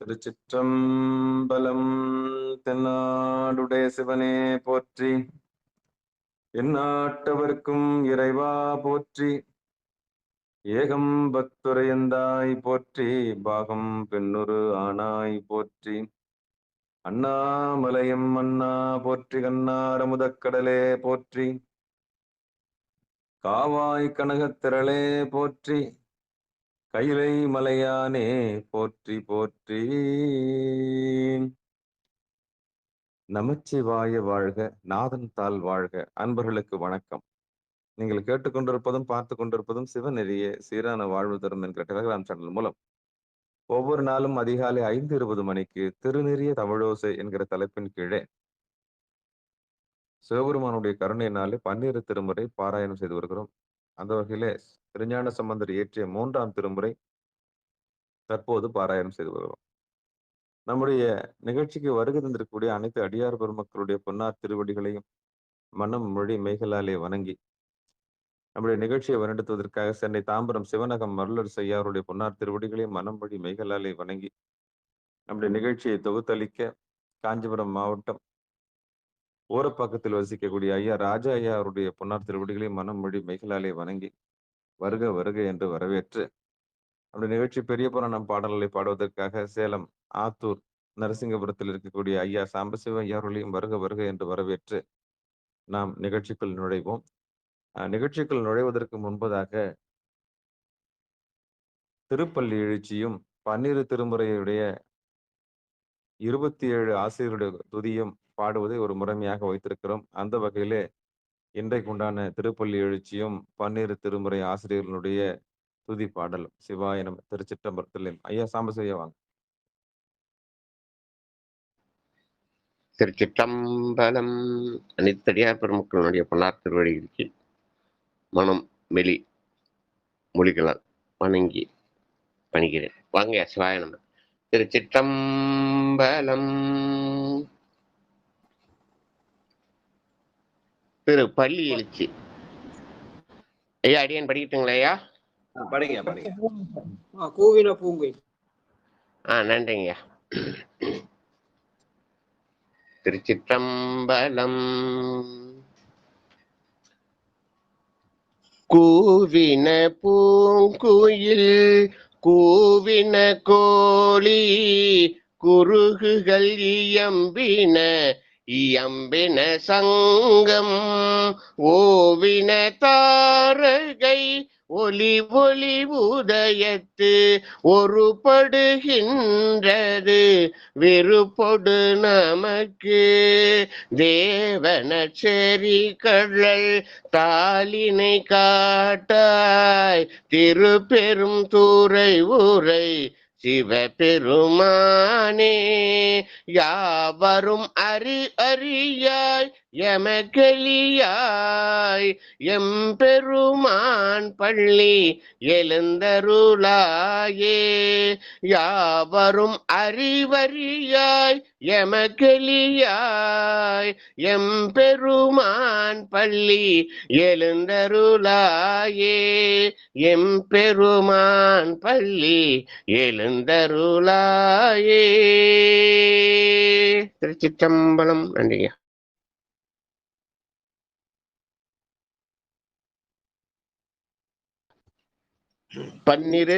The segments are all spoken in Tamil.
திருச்சிற்றம்பலம். தென்னாடுடைய சிவனே போற்றி, எந்நாட்டவர்க்கும் இறைவா போற்றி, ஏகம் பத்துரையந்தாய் போற்றி, பாகம் பெண்ணுரு ஆனாய் போற்றி, அண்ணாமலையம் அண்ணா போற்றி, கண்ணாரமுதக்கடலே போற்றி, காவாய் கனகத்திரளே போற்றி, கைலை மலையானே போற்றி போற்றி. நமச்சிவாய வாழ்க, நாதன் தாள் வாழ்க. அன்பர்களுக்கு வணக்கம். நீங்கள் கேட்டுக்கொண்டிருப்பதும் பார்த்து கொண்டிருப்பதும் சிவநெறிய சீரான வாழ்வு தரும் என்கிற டெலிகிராம் சேனல் மூலம் ஒவ்வொரு நாளும் அதிகாலை 5:20 மணிக்கு திருநெறிய தமிழோசை என்கிற தலைப்பின் கீழே சிவபெருமானுடைய கருணையினாலே 12 திருமுறை பாராயணம் செய்து வருகிறோம். அந்த வகையிலே திருஞான சம்பந்தர் இயற்றிய 3ஆம் திருமுறை தற்போது பாராயணம் செய்து வருகிறோம். நம்முடைய நிகழ்ச்சிக்கு வருகை தந்திருக்கக்கூடிய அனைத்து அடியார் பெருமக்களுடைய பொன்னார் திருவடிகளையும் மனம் மொழி மெய்களாலே வணங்கி நம்முடைய நிகழ்ச்சியை வழிநடத்துவதற்காக சென்னை தாம்பரம் சிவனகம் மருளர் செய்யாருடைய பொன்னார் திருவடிகளையும் மனம் மொழி மெய்களாலே வணங்கி நம்முடைய நிகழ்ச்சியை தொகுத்தளிக்க காஞ்சிபுரம் மாவட்டம் ஓரப்பாக்கத்தில் வசிக்கக்கூடிய ஐயா ராஜா ஐயா அவருடைய பொன்னார் திருவடிகளையும் மனம் மொழி மெய்களாலே வணங்கி வருக வருக என்று வரவேற்று நம்முடைய நிகழ்ச்சி பெரிய புராணம் பாடல்களை பாடுவதற்காக சேலம் ஆத்தூர் நரசிங்கபுரத்தில் இருக்கக்கூடிய ஐயா சாம்பசிவ ஐயாவர்களையும் வருக வருக என்று வரவேற்று நாம் நிகழ்ச்சிக்குள் நுழைவோம். நிகழ்ச்சிக்குள் நுழைவதற்கு முன்பதாக திருப்பள்ளி எழுச்சியும் 12 திருமுறையுடைய 27 ஆசிரியருடைய துதியும் பாடுவதை ஒரு முறைமையாக வைத்திருக்கிறோம். அந்த வகையிலே இன்றைக்கு உண்டான திருப்பள்ளி எழுச்சியும் 12 திருமுறை ஆசிரியர்களுடைய துதி பாடலும் சிவாய நம. திருச்சிற்றம்பலத்தில் ஐயா சாம்பசிவ வாங்க. திருச்சிற்றம்பலம். அனைத்தடியார் பெருமக்களுடைய பொன்னார் திருவடிகளுக்கு மனம் மெலி மொழிகளால் வணங்கி பணிகிறேன். வாங்க சிவாய நம. திருச்சிற்றம்பலம். திரு பள்ளி எழுச்சி ஐயா, அடியன் படிக்கட்டுங்களா ஐயா? கூவின பூங்கை. நன்றிங்க. திருச்சிற்றம்பலம். கூவின பூங்குயில் கூவின கோழி குருகுகள் இயம்பின இயம்பின சங்கம் ஓவின தாரகை ஒளி ஒளி உதயத்து ஒருபடுகின்றது வெறுப்பொடு நமக்கு தேவன செறி கடல் தாளினை காட்டாய் திருப்பெரும் தூரை உரை சிவபெருமானே யாவரும் அறியாய் எமக்கெளியாய் எம்பெருமான் பள்ளி எழுந்தருளாயே யாவரும் அறிவறியாய் எமக்கெளியாய் எம்பெருமான் பள்ளி எழுந்தருளாயே எம்பெருமான் பள்ளி எழுந்தருளாயே. திருச்சிற்றம்பலம். நன்றிங்க. பன்னிரு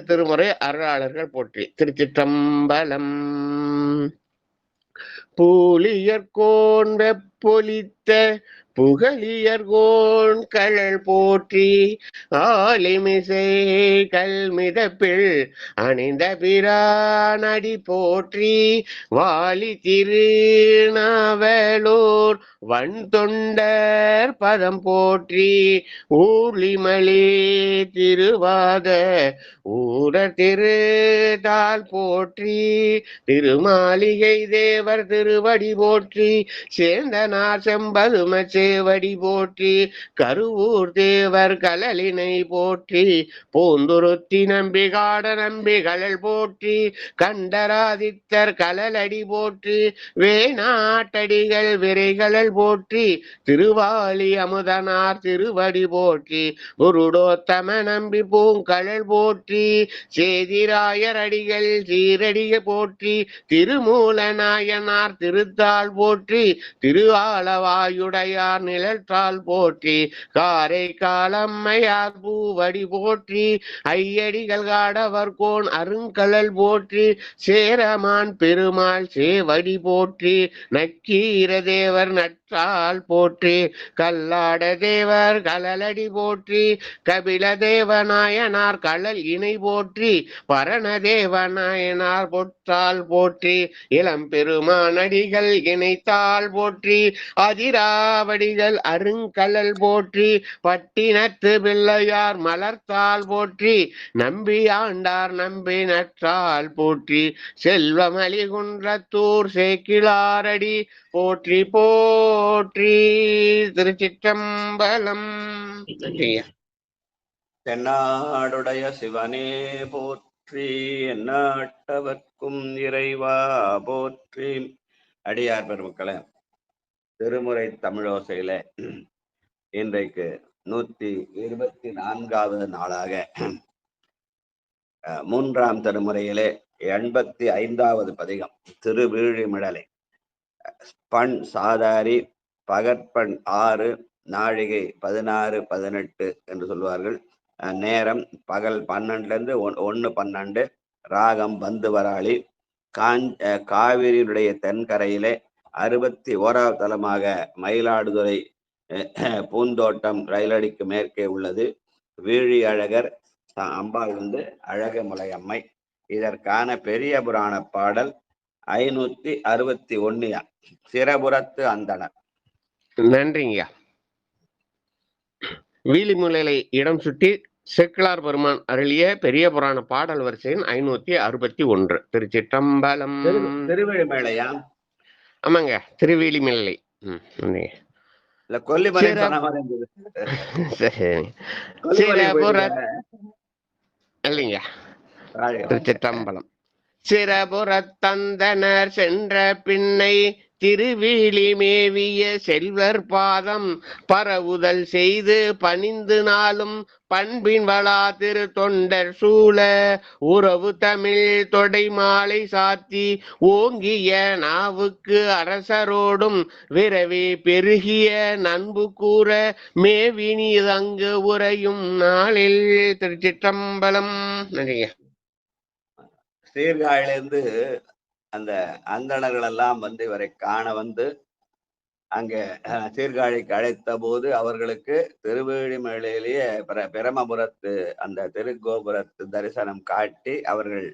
திருமுறை அருளாளர்கள் போற்றி. திருச்சிற்றம்பலம். பூலியர்கோன் வெப்பொலித்த புகழியர்கோன் கழல் போற்றி ஆலிமிசை கல்மிதப்பில் அணிந்த பிரானடி போற்றி வாலி திருநாவலூர் வன் தொண்டர் பதம் போற்றி ஊழிமலி திருவாத ஊர திருதாள் போற்றி திருமாளிகை தேவர் திருவடி போற்றி சேந்தனார் செம்பதுமச்சே சேவடி போற்றி கருவூர் தேவர் கழலினை போற்றி பூந்துருத்தி நம்பி காட நம்பி கழல் போற்றி கண்டராதித்தர் கழலடி போற்றி வேணாட்டடிகள் விரைகழல் போற்றி திருவாலி அமுதனார் திருவடி போற்றி குருடோத்தம நம்பி பூங்கழல் போற்றி சேதிராயர் அடிகள் சீரடிக போற்றி திருமூல நாயனார் திருத்தாள் போற்றி திருஆலவாயுடையார் நிழற்றாள் போற்றி காரை காலம்மையார் பூவடி போற்றி ஐயடிகள் காடவர் கோன் அருங்கழல் போற்றி சேரமான் பெருமாள் சேவடி போற்றி நக்கீர தேவர் நற்றாள் போற்றி கல்லாட தேவர் கழலடி போற்றி கபில தேவநாயனார் கழல் இணை போற்றி பரண தேவநாயனார் பொற்றாள் போற்றி இளம் பெருமானடிகள் இணைத்தாள் போற்றி அதிராவடிகள் அருங்கழல் போற்றி பட்டினத்து பிள்ளையார் மலர்த்தாள் போற்றி நம்பி ஆண்டார் நம்பி நற்றாள் போற்றி செல்வமலி குன்றத்தூர் சேக்கிழாரடி போற்றி போற்றி. திருச்சிற்றம்பலம். தென்னாடுடைய சிவனே போற்றி, எந்நாட்டவர்க்கும் இறைவா போற்றி. அடியார் பெருமக்களே, திருமுறை தமிழோசையில இன்றைக்கு 124வது நாளாக 3ஆம் திருமுறையிலே 85வது பதிகம் திருவீழிமிழலை. பண் சாதாரி, பகற்பண் 6, நாழிகை 16-18 என்று சொல்வார்கள். நேரம் பகல் 12 1-12. ராகம் பந்துவராளி. காவிரியுடைய தென்கரையிலே 61வது தலமாக மயிலாடுதுறை பூந்தோட்டம் ரயிலடிக்கு மேற்கே உள்ளது. வீழி அழகர் அம்பாள் அழகமலை அம்மை. இதற்கான பெரிய புராண பாடல் 561. சிறபுரத்து அந்தனர். நன்றிங்க. வீழிமுலை இடம் சுட்டி சேக்கிழார் பெருமான் அருளிய பெரிய புராண பாடல் வரிசையின் 561. திருச்சிற்றம்பலம். திருவெழிமேளையா? ஆமாங்க, திருவேலிமலை. இல்லைங்க, திருச்சிற்றம்பலம். சிறபுறத்தந்தனர் சென்ற பின்னை திருவீழி மேவிய செல்வர் பாதம் பரவுதல் செய்து பணிந்து நாளும் பண்பின் வளா திரு தொண்டர் சூழ உறவு தமிழ் தொடை மாலை சாத்தி ஓங்கிய நாவுக்கு அரசரோடும் விரவி பெருகிய நண்பு கூற மேவினி அங்கு உரையும் நாளில். திருச்சிற்றம்பலம். நன்றிங்க. சீர்காழிலிருந்து அந்த அந்தணர்கள் எல்லாம் இவரை காண அங்க சீர்காழிக்கு அழைத்த போது அவர்களுக்கு திருவேழிமலையிலேயே பிரமபுரத்து அந்த திருக்கோபுரத்து தரிசனம் காட்டி அவர்கள்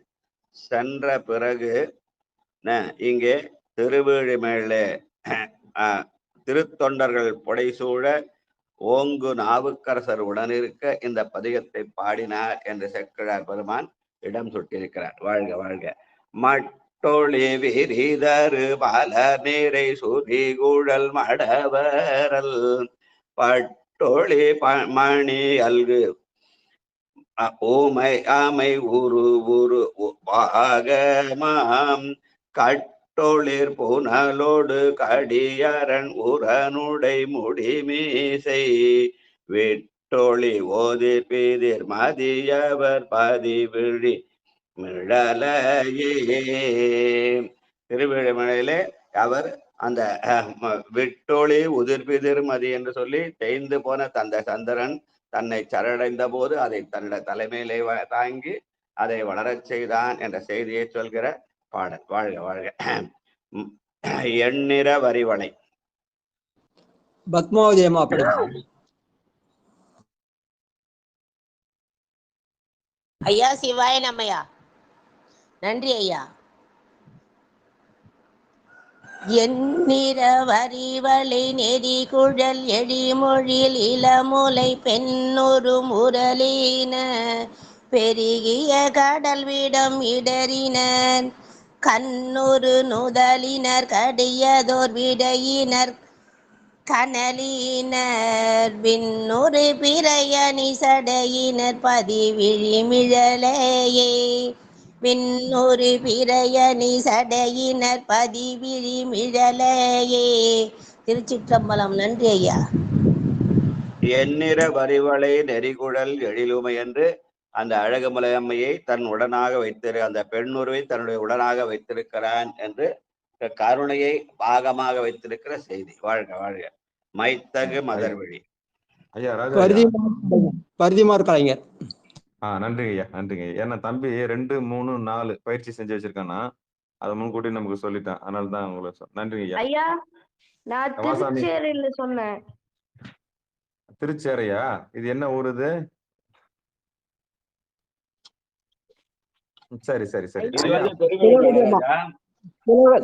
சென்ற பிறகு இங்கே திருவேழிமலை திருத்தொண்டர்கள் புடைசூழ ஓங்கு நாவுக்கரசர் உடனிருக்க இந்த பதிகத்தை பாடினார் என்று சேக்கிழார் பெருமான் இடம் சுட்டியிருக்கிறார். வாழ்க வாழ்க. மட்டொளி விரிதரு பல நீரை சுரிகுழல் மடவரல் பட்டொளி மணி அல்கு ஊமை ஆமை உரு உரு பாகமாம் கட்டொளிர் புனலோடு கடியரன் உரனுடை முடிமீசை விட்டொளி ஓதி பீதிர் மதியவர் பதிவிழி மிழலையே. திருவிழிமலையிலே அவர் அந்த விட்டொளி உதிர்பிதிர் மதி என்று சொல்லி தேய்ந்து போன தந்த சந்திரன் தன்னை சரணடைந்த போது அதை தன்னுடைய தலைமையிலே தாங்கி அதை வளரச் செய்தான் என்ற செய்தியை சொல்கிற பாடல். வாழ்க வாழ்க. எண்ணிற வரிவளை. பத்மாவதியம்மா படி. ஐயா சிவாய நம்மையா. நன்றி ஐயா. எண்ணிற வரிவளை நெறி குழல் எழிமொழில் இளமுலை பெண்ணொரு முரளின பெருகிய கடல் விடம் இடறினர் கண்ணொரு நுதலினர் கடியதோர் விடையினர் கனலினர் விண்ணொரு பிறையணி சடையினர் பதிவிழிமிழலையே விண்ணொரு பிறையணி சடையினர் பதிவிழிமிழலையே. திருச்சிற்றம்பலம். நன்றி ஐயா. எண்ணிற வரிவளை நெறிகுழல் எழிலுமை என்று அந்த அழகுமலையம்மையை தன் உடனாக அந்த பெண்ணுருவை தன்னுடைய உடனாக வைத்திருக்கிறான் என்று கருணையை பாகமாக வைத்திருக்கிற செய்தி. வாழ்க வாழ்க. மைத்தகு மதர்வழி. ஐயா ராஜா பரிதிமார் கலைஞர். நன்றிங்க ஐயா, நன்றிங்க ஐயா. ஏன்னா தம்பி 2, 3, 4 பயிற்சி செஞ்சு வச்சிருக்கானா, அதை முன்கூட்டி நமக்கு சொல்லிட்டேன். அதனால தான் உங்களுக்கு நன்றிங்க ஐயா. ஐயா நான் திருச்சேரியில சொன்னேன். திருச்சேரையா? இது என்ன ஊர் இது? சரி சரி சரி.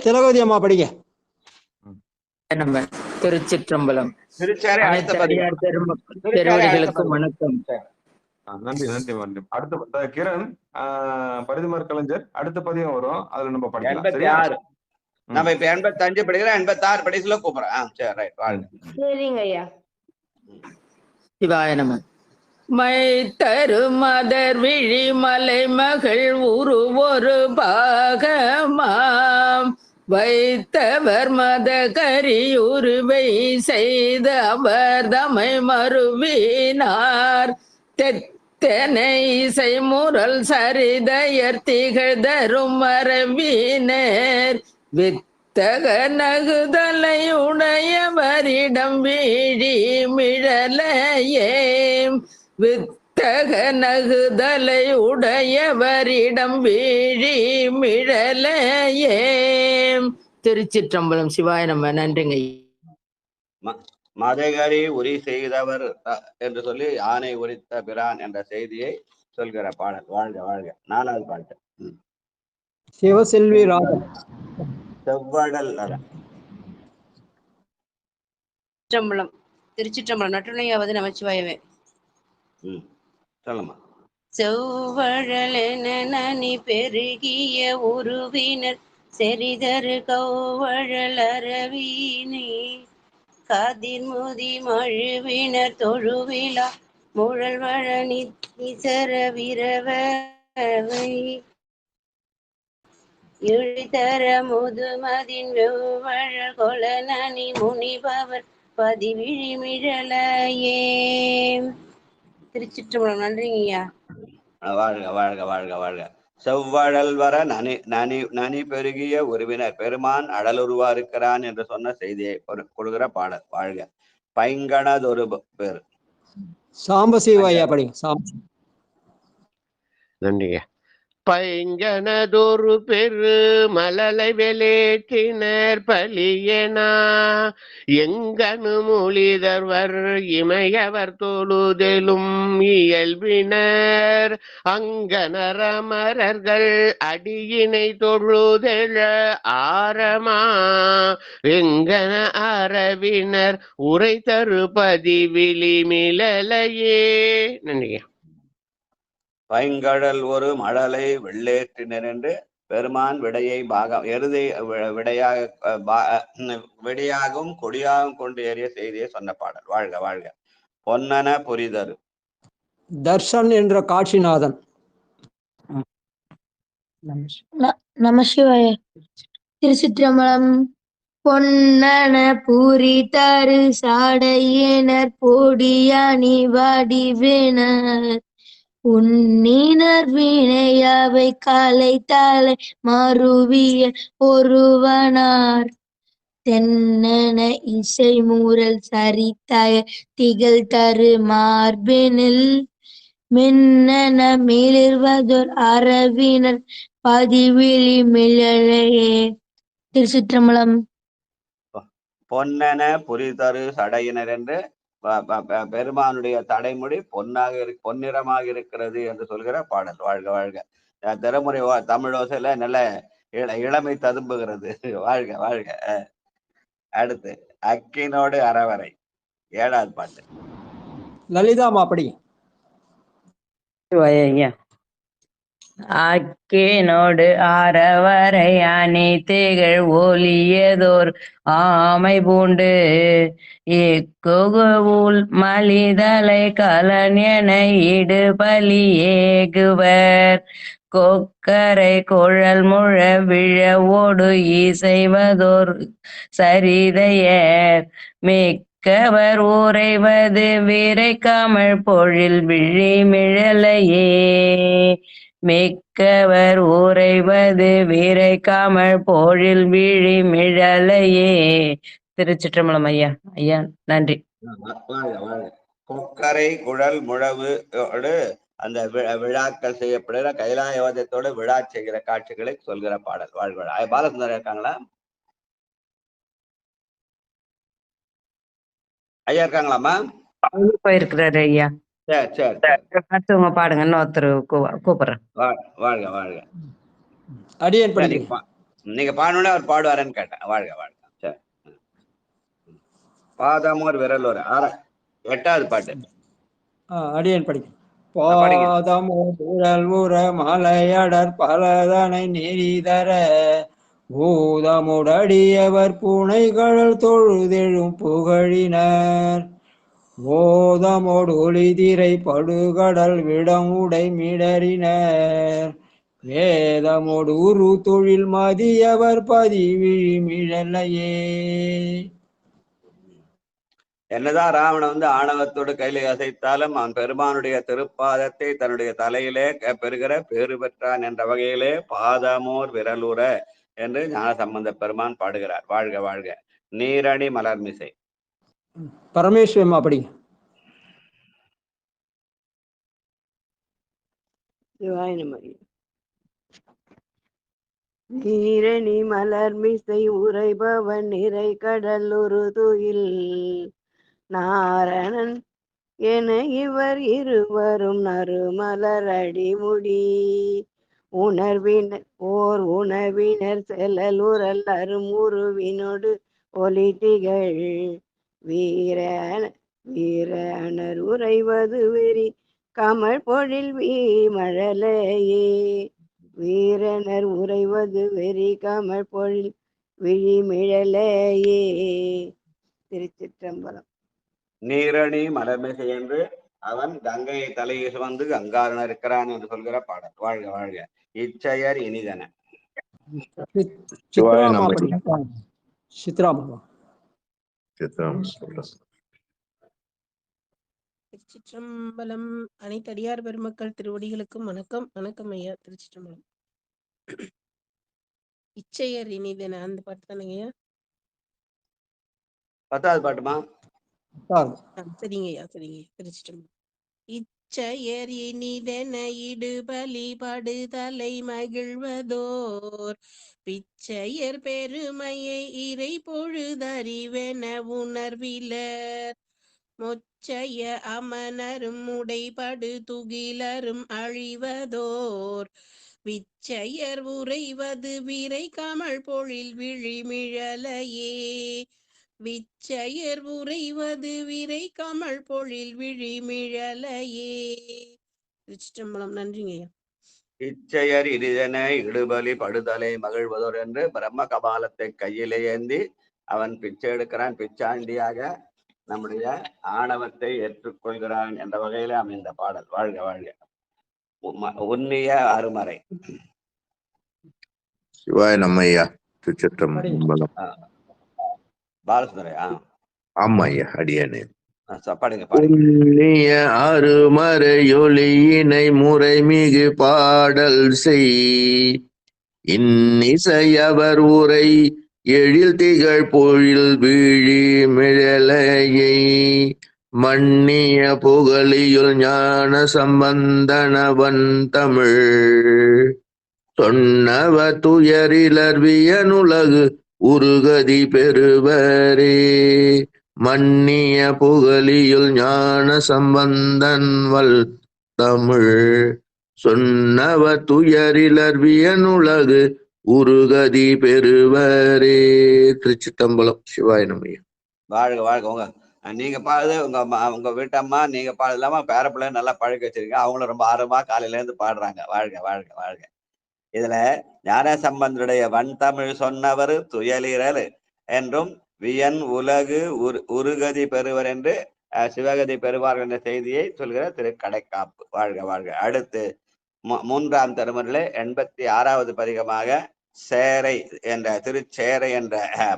திலகவதி அம்மா படிங்க. திருச்சிற்றம்பலம். திருச்சேரை பெருமக்களுக்கும் வணக்கம். நன்றி நன்றி நன்றி. அடுத்த கிரண் பரிதிமார் கலைஞர் அடுத்த பதியம் வரும், அதுல நம்ம படிக்கலாம். 86 நம்ம இப்ப 85 படிக்கிறோம். 86 படிக்கல கூப்பிடுறேன். சரி ரைட். வாழ்க. சரிங்க ஐயா. சிவாய நம. மைத்தரு மதர் விழி மலை மகள் உரு ஒரு பாகமாம் வைத்தவர் மத கரியுருவை செய்த அவர் தமை மறுவினார் தெத்தனை இசை முரல் சரிதயர் திகழ்தரும் மரபினர் வித்தக நகுதலை உடையவரிடம் வீழி மிழலையே வித்தக நகுதலை உடையவரிடம் வீழி மிழலையே. திருச்சிற்றம்பலம். சிவாய நம. நன்றிங்க. மதகரி உரி செய்தவர் என்று சொல்லி யானை உரித்த பிரான் என்ற செய்தியை சொல்கிற பாடல். வாழ்க வாழ்க. 4வது பாட்டு. சிவசெல்வி ராஜன். செவ்வடல். திருச்சிற்றம்பலம். திருச்சிற்றம்பலம். நற்றுணையாவது நமச்சிவாயவே. சொல்லுமா. செவ்வழலென நனி பெருகிய உருவினர் செறிதரு கௌவழலரவீனே கதிர்முதி மழுவினர் தொழுவிழா முழல்வழனி நிசர விரவை இழிதர முதுமதின் வெவ்வழ கொலனி முனிபவர் பதிவிழிமிழலையே. திருச்சிற்றம்பலம். நன்றிங்கய்யா. வாழ்க வாழ்க வாழ்க வாழ்க. செவ்வழல் வர நனி நனி நனி பெருகிய உருவினர் பெருமான் அடலுருவா இருக்கிறான் என்று சொன்ன செய்தியை கொடுக்கிற பாடல். வாழ்க. பைங்கணதொரு பேர். சாம்பசிவாயா படிங்க. நன்றிங்க. பைங்கனதொரு பெரு மலலை வெலேற்றினர் பலியனா எங்கனு மொழிதர்வர் இமையவர் தொழுதெலும் இயல்பினர் அங்கனரமரர்கள் அடியினை தொழுதெழ ஆரமா எங்கன அரவினர் உரை தருபதி விழிமிழலையே. நன்றிங்க. பைங்கடல் ஒரு மழலை வெள்ளேற்றினர் என்று பெருமான் விடையை எருதை விடையாகவும் கொடியாகவும் கொண்டு ஏறிய செய்தியை சொன்ன பாடல். வாழ்க வாழ்க. பொன்னன புரிதரு. தர்ஷன் என்ற காட்சிநாதன். நமசிவாய. திருச்சிற்றம்பலம். பொன்னன பூரி தரு சாடையினர் பொடியானி வடிவினர் உன்னினர் வினையாவை காலை தலை மறுவிய ஒருவனார் தென்னன இசை மூரல் சரித்தாய திகழ் தரு மார்பினில் மின்னன மிளிர்வதோர் அரவினர் பதிவிழி மிழலையே. திருச்சிற்றம்பலம். பொன்னன புரிதரு சடையினர் என்று பெருமானுடைய தடைமுடி பொன்னிறமாக இருக்கிறது என்று சொல்கிற பாடல். வாழ்க வாழ்க. திறமுறை தமிழோசையில நல்ல இளமை ததும்புகிறது. வாழ்க வாழ்க. அடுத்து அக்கினோடு அறவரை 7வது பாட்டு. லலிதாமா படிங்க. அக்கேனோடு ஆரவரை அனைத்துகள் ஒலியதோர் ஆமை பூண்டு இக்குகுவுள் மலிதலை கலன் என இடுபலி ஏகுவர் கொக்கரை குழல் முழ விழவோடு இசைவதோர் சரிதையர் மிக்கவர் உறைவது விரைக்காமல் பொழில் விழிமிழலையே மிக்கவர் உறைவது விரைக்காமல் பொழில் விழிமிழலையே. திருச்சிற்றம்பலம் ஐயா. ஐயா நன்றி. கொக்கரை குழல் முழவு அந்த விழாக்கள் செய்யப்படுகிற கைலாயவாதத்தோட விழா செய்கிற காட்சிகளை சொல்கிற பாடல். வாழ்க. பாலசுந்தரம் இருக்காங்களா? ஐயா இருக்காங்களாமா? போயிருக்கிறாரு ஐயா. சரி சரி அடுத்தவங்க பாடுங்க. இன்னொருத்தர் கூப்பிடுறேன். வாழ்க வாழ்க. அடியேன் படிங்க. நீங்க பாடணும்னு அவர் பாடுவாருன்னு கேட்டேன். வாழ்க வாழ்க. சரி. பாதமோர் விரலோர் 8வது பாட்டு. அடியேன் படிங்க. பாதமோர் விரல் உற மலையடர் பலதனை நெறிதர பூதமுடடியவர் பூனைகள் தொழுதெழும் புகழினர் ஓதமோடு ஒளிதிரை படுகடல் விடம் உடை மிடறினர் வேதமோடு உரு தொழில் மதியவர் பதிவிழி மிழலையே. என்னதான் ராவணன் ஆணவத்தோடு கையில அசைத்தாலும் அவன் பெருமானுடைய திருப்பாதத்தை தன்னுடைய தலையிலே பெறுகிற பேறு பெற்றான் என்ற வகையிலே பாதமோர் விரலுற என்று ஞானசம்பந்த பெருமான் பாடுகிறார். வாழ்க வாழ்க. நீரணி மலர்மிசை. பரமேஸ்வரன் அப்படி. நீரணி மலர்மிசை உரைபவன் நிறை கடலுரு துயில் நாரணன் என இவர் இருவரும் நறுமலர் அடிமுடி உணர்வினர் செலலுரல் அரும் உருவினோடு ஒலிட்டிகள் வீரனர் உறைவது வெறி கமல் பொழில் வீமழலையே வீரனர் உறைவது வெறி கமல் பொழில் விழிமிழலையே. திருச்சிற்றம்பலம். நீரணி மலர்மிசை என்று அவன் கங்கையை தலையை சுமந்து கங்காரன் இருக்கிறான் என்று சொல்கிற பாடல். வாழ்க வாழ்க. இச்சையர் இனிதன. திருச்சிற்றம்பலம். அனைத்தடியார் பெருமக்கள் திருவடிகளுக்கும் வணக்கம். வணக்கம் ஐயா. திருச்சிற்றம்பலம். இச்சையர் இனிதன அந்த பாட்டு தானங்க ஐயா? 10வது பாட்டுமா? சரிங்க ஐயா. சரிங்க. திருச்சிற்றம்பலம். இச்சையர் இனிதென இடுபலி படுதலை மகிழ்வதோர் பிச்சையர் பெருமையை இறை பொழுதறிவென உணர்விலர் மொச்சைய அமனரும் உடைபடு துகிலரும் அழிவதோர் விச்சையர் உறைவது விரை கமல் பொழில் விழிமிழலையே விச்சையர் உறைவது விரை கமல் பொழில் விழிமிழலையே. திருச்சிற்றம்பலம். நன்றிங்க ஐயா. இச்சையர் இனிதென இடுபலி படுதலை மகிழ்வதோர் என்று பிரம்ம கபாலத்தை கையிலே ஏந்தி அவன் பிச்சை எடுக்கிறான். பிச்சாண்டியாக நம்முடைய ஆணவத்தை ஏற்றுக்கொள்கிறான் என்ற வகையில அமைந்த பாடல். வாழ்க வாழ்க. உன்னிய அருமறை. சிவாய நம்மையா. திருச்சிற்றம்பலம். பாலசுந்தரையா? ஆமா ஐயா. அடியானே. புண்ணிய அருமறையொலியினை முறைமிகு பாடல் செய் இன்னிசையவர் உரை எழில் திகழ் பொழில் வீழி மிழலையை மன்னிய புகழியுள் ஞான சம்பந்தனவன் தமிழ் சொன்னவ துயரிலர் வியனுலகு உருகதி பெறுவரே மன்னிய புகழியுள் ஞான சம்பந்தன் வல் தமிழ் சொன்னவ துயரிலர் வியனுலகு உருகதி பெறுவரே. திருச்சிற்றம்பலம். சிவாய நம்மையா. வாழ்க வாழ்க. நீங்க பாடுறது உங்க வீட்டம்மா, நீங்க பாடு இல்லாம பேரப்பிள்ளை நல்லா பழக்க வச்சிருக்கீங்க. அவங்களும் ரொம்ப ஆர்வமா காலையில இருந்து பாடுறாங்க. வாழ்க வாழ்க வாழ்க. இதுல ஞான சம்பந்தருடைய வன்தமிழ் சொன்னவர் துயலிரல் என்றும் வியன் உலகு உருகதி பெறுவர் என்று சிவகதி பெறுவார் என்ற செய்தியை சொல்கிற திரு கடைக்காப்பு. வாழ்க வாழ்க. அடுத்து 3ஆம் திருமுறையிலே 86வது பதிகமாக சேரை என்ற திருச்சேரை என்ற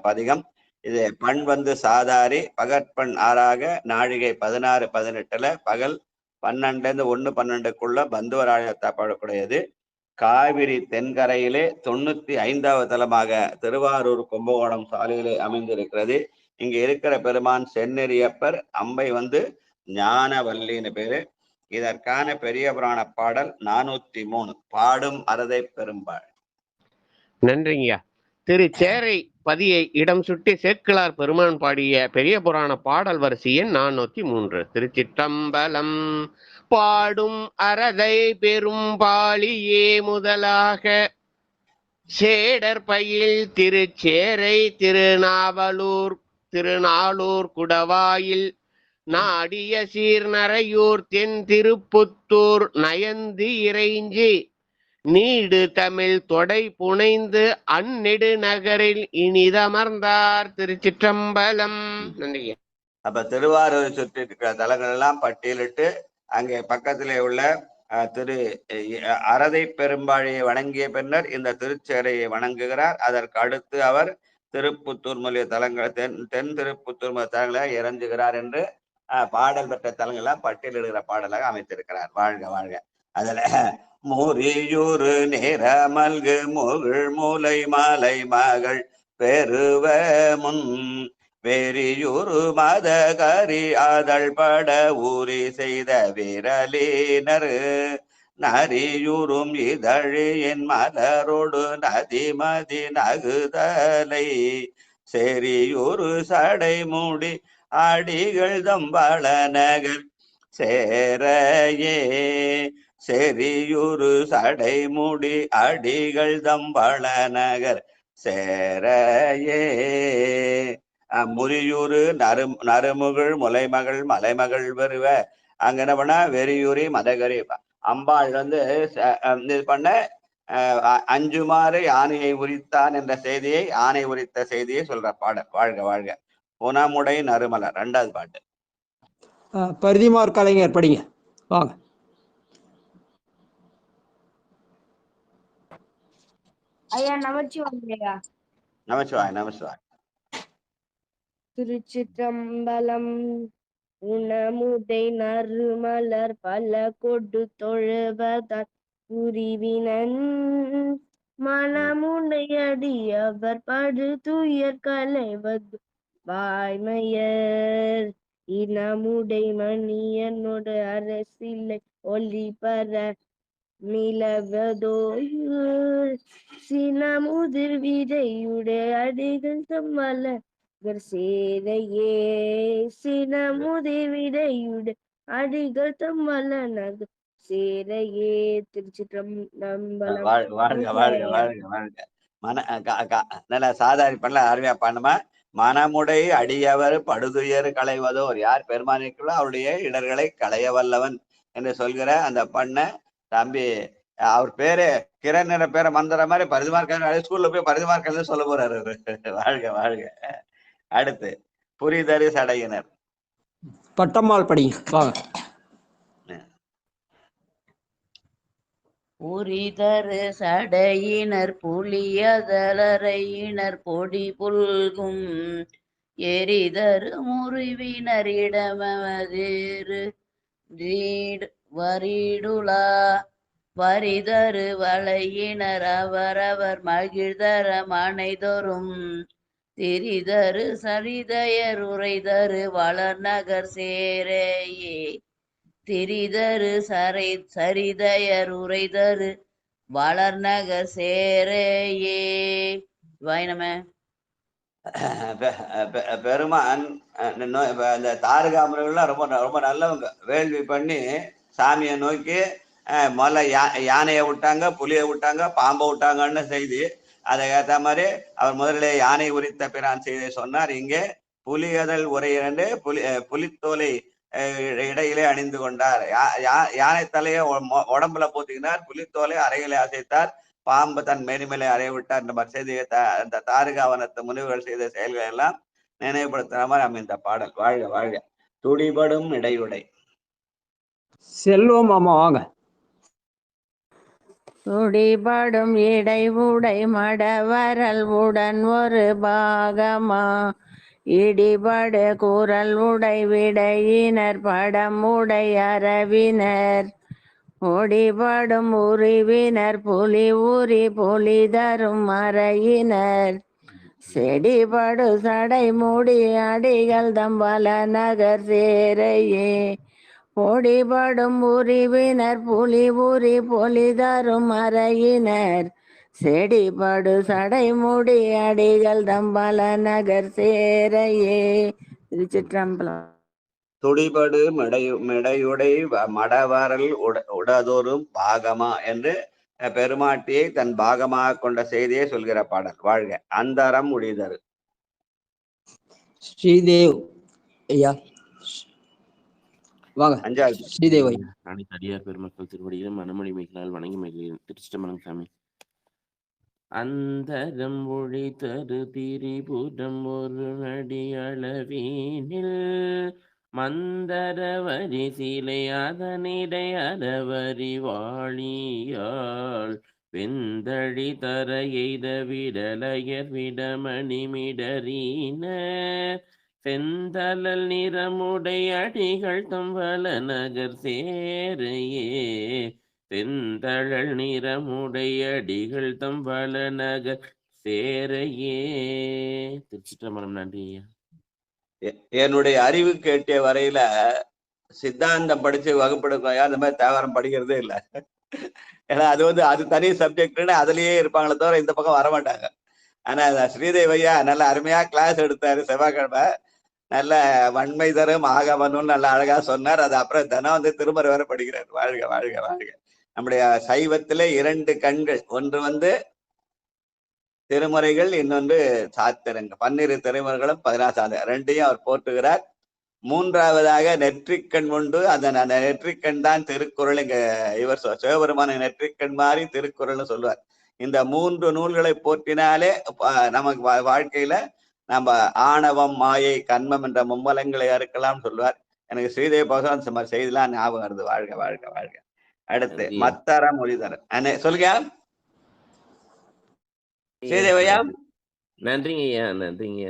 பதிகம். இது பண் வந்து சாதாரி பகற்பண் 6ஆக நாழிகை 16-18 பகல் 12 1-12க்குள்ள பந்துவராயத்தா பாடக்கூடியது. காவிரி தென்கரையிலே 95வது தலமாக திருவாரூர் கும்பகோணம் சாலையிலே அமைந்திருக்கிறது. இங்க இருக்கிற பெருமான் செந்நெறியப்பர், அம்பை வந்து ஞானவல்லின்னு பேரு. இதற்கான பெரிய புராண பாடல் 403 பாடும் அறதை பெரும்பாள். நன்றிங்கய்யா. திரு சேரை பதியை இடம் சுட்டி சேக்கிழார் பெருமான் பாடிய பெரிய புராண பாடல் வரிசை எண் 403. திருச்சிற்றம்பலம். பாடும் அறதை பெரும்பாளியே முதலாக சேடர் பயில் திருச்சேரை திருநாளூர் குடவாயில் நாடிய சீர் நரையூர் தென் திருப்புத்தூர் நயந்து இறைஞ்சி நீடு தமிழ் தொடை புனைந்து அந்நெடு நகரில் இனிதமர்ந்தார். திருச்சிற்றம்பலம். நன்றி. அப்ப திருவாரூர் சுற்றி இருக்கிற தலங்கள் எல்லாம் பட்டியலிட்டு அங்கே பக்கத்திலே உள்ள திரு அறதை பெரும்பாழியை வணங்கிய பின்னர் இந்த திருச்சேரையை வணங்குகிறார். அதற்கு அடுத்து அவர் திருப்புத்தூர் முதலிய தலங்கள் தென் திருப்புத்தூர் முதலிய தலங்களை இறங்குகிறார் என்று பாடல் பெற்ற தலங்கள்லாம் பட்டியலிடுகிற பாடலாக அமைத்திருக்கிறார். வாழ்க வாழ்க. அதுல முறியூறு நிறமல்கு முகிழ் மூலை மாலை மகள் பெருவ முன் வெறியூறு மதகரி அதழ் பட ஊறி செய்த விரலினர் நரியூறும் இதழியின் மலரோடு நதிமதி நகுதலை செறியூறு சடை மூடி அடிகள் தம்பள நகர் சேரையே செறியூறு சடை மூடி அடிகள் தம்பள நகர் சேரையே. முறியூறு நறுமுகிழ் முலைமகள் மலைமகள் வருவ. அங்க என்ன பண்ண வெறியூரி மதகரி அம்பாள் வந்து இது பண்ண அஞ்சுமாறு யானையை உரித்தான் என்ற செய்தியை ஆணை உரித்த செய்தியை சொல்ற பாடல். வாழ்க வாழ்க. புனமுடை நறுமலர் 2வது பாட்டு. பரிதிமார் கலைஞர் படிங்க வாங்க. ஐயா நமச்சிவாயா. நமச்சிவாய் நமச்சிவாய். திருச்சிற்றம்பலம். உணமுதை நறுமலர் பல கொடு தொழுவதால் உரிவினன் மனமுனையடி அவர் படு துயர் களைவது வாய்மையர் இனமுடை மணியனோடு அரசிலை ஒளி பர மிளவதோ சினமுதிர் விதையுடைய அடிகள் தம்மல சேரையே சினமுதிர் விதையுடைய அடிகள் தம்மல நகர் சேரையே. திருச்சிற்றம்பலம். வாழ்க வாழ்க வாழ்க வாழ்க. நல்ல சாதாரி பண்ணல அருமையா பண்ணுமா. மனமுடை அடியவர் படுதுயர் களைவதோர். யார் பெருமானிக்குள்ள அவருடைய இடர்களை களைய வல்லவன் என்று சொல்கிற அந்த பண்ண தம்பி அவர் பேரு கிரண் பேரை மந்திர மாதிரி பரிதிமார்க்க ஸ்கூல்ல போய் பரிதிமார்க்க சொல்ல போறாரு. வாழ்க வாழ்க. அடுத்து புரிதரு சடையினர். பட்டம்மாள் படிங்க வாங்க. புரிதரு சடையினர் புலியதலரையினர் பொடி புல்கும் எரிதரு முறிவினர் இடமதேறு வரிடுலா வரிதரு வளையினர் அவரவர் மகிழ்தர மனைதொரும் திரிதரு சரிதயர் உரைதரு வளர்நகர் சேரையே திரிதரு சரிதயர் உரைதரு வளர்நகர் சேரையே. வாய்னம பெருமான் இந்த தாரகாமுறைகள்லாம் ரொம்ப ரொம்ப நல்லவங்க. வேள்வி பண்ணி சாமியை நோக்கி முதல்ல யானையை விட்டாங்க, புலியை விட்டாங்க, பாம்பை விட்டாங்கன்னு செய்தி. அதை ஏற்ற மாதிரி அவர் முதலிலே யானை உரித்த பிரான் செய்தியை சொன்னார். இங்கே புலியதல் உரையிரண்டு புலித்தோலை இடையிலே அணிந்து கொண்டார். யானை தலையை உடம்புல போத்திக்கினார், புலித்தோலை அறையிலே அசைத்தார், பாம்பு தன் மேனிமலை அறைய விட்டார். இந்த மாதிரி செய்தியை அந்த தாருகாவனத்து முனிவுகள் செய்த செயல்கள் எல்லாம் நினைவுபடுத்துற மாதிரி அமைந்த பாடல். வாழ்க வாழ்க. துடிபடும் இடையுடை. செல்வம் மாமா வாங்க. துடிபடும் இடைவுடை மடவரல் உடன் ஒரு பாகமா இடிபடு குரல் உடை விடையினர் படம் உடை அரவினர் ஒடிபடும் உரிவினர் புலி உரி பொலி தரும் மறையினர் செடிபடு சடை மூடி அடிகள் தம்பல நகர் சேரையே பொடிபடும் உரிவினர் புலி உரி பொலி தரும் மறையினர் செடிபடு சடை மூடி அடிகள் தம்பல நகர் சேரையே. திருச்சிற்றம்பலம். துடிபடு மிடையுடை மடவரல் உடதொரும் பாகமா என்று பெருமாட்டியை தன் பாகமாக கொண்ட செய்தியை சொல்கிற பாடல். வாழ்க. அந்தரம் உழிதரு. ஸ்ரீதேவ் ஐயா வாங்க. அஞ்சாவது ஸ்ரீதேவ் ஐயா. அனைத்து அடியார் பெருமக்கள் திருவடியிலும் மனமொழி மிகளால் வணங்கி மகிழ்கிறேன். திருச்சிற்றம்பலம் சாமி. அந்தரம் ஒழிதரு திரிபுரம் ஒரு அடி அளவீனில் மந்தர வரி சிலை அதனிடை அறவரி வாழியாள் வெந்தழி தர எய்த விடலையர் விடமணி மிடறீன செந்தலல் நிறமுடை அடிகள் தம்பல நகர் சேரையே செந்தழல் நிறமுடை அடிகள் தம்பல நகர் சேரையே. திருச்சிற்றம்பலம். நன்றி ஐயா. என்னுடைய அறிவு கேட்டிய வரையில சித்தாந்தம் படிச்சு வகுப்பெடுக்கையா அந்த மாதிரி தேவாரம் படிக்கிறதே இல்லை. ஏன்னா அது தனி சப்ஜெக்ட்னு அதுலயே இருப்பாங்களே தவிர இந்த பக்கம் வரமாட்டாங்க. ஆனா ஸ்ரீதேவையா நல்ல அருமையா கிளாஸ் எடுத்தாரு செவ்வாய்க்கிழமை. நல்ல வன்மை தரும் ஆகவனும் நல்ல அழகா சொன்னார். அது அப்புறம் தினம் திருமறை வரை படிக்கிறார். வாழ்க வாழ்க வாழ்க. நம்முடைய சைவத்திலே 2 கண்கள், ஒன்று திருமுறைகள், இன்னொன்று சாத்திரங்கள். 12 திருமுறைகளும் 16 சாத்திரம், 2ஐயும் அவர் போற்றுகிறார். 3ஆவதாக நெற்றிக்கண் உண்டு. அந்த நெற்றிக்கண் தான் திருக்குறள். இங்க இவர் சிவபெருமான நெற்றிக்கண் மாதிரி திருக்குறள்னு சொல்லுவார். இந்த 3 நூல்களை போற்றினாலே நமக்கு வாழ்க்கையில நம்ம ஆணவம் மாயை கண்மம் என்ற மும்மலங்களை அறுக்கலாம் சொல்லுவார். எனக்கு ஸ்ரீதேவி பகவான் செய்திலாம் ஞாபகம் வருது. வாழ்க வாழ்க வாழ்க. அடுத்து மத்தர மொழிதர சொல்லுங்க ஸ்ரீதேவையா. நன்றிங்க ஐயா. நன்றிங்க.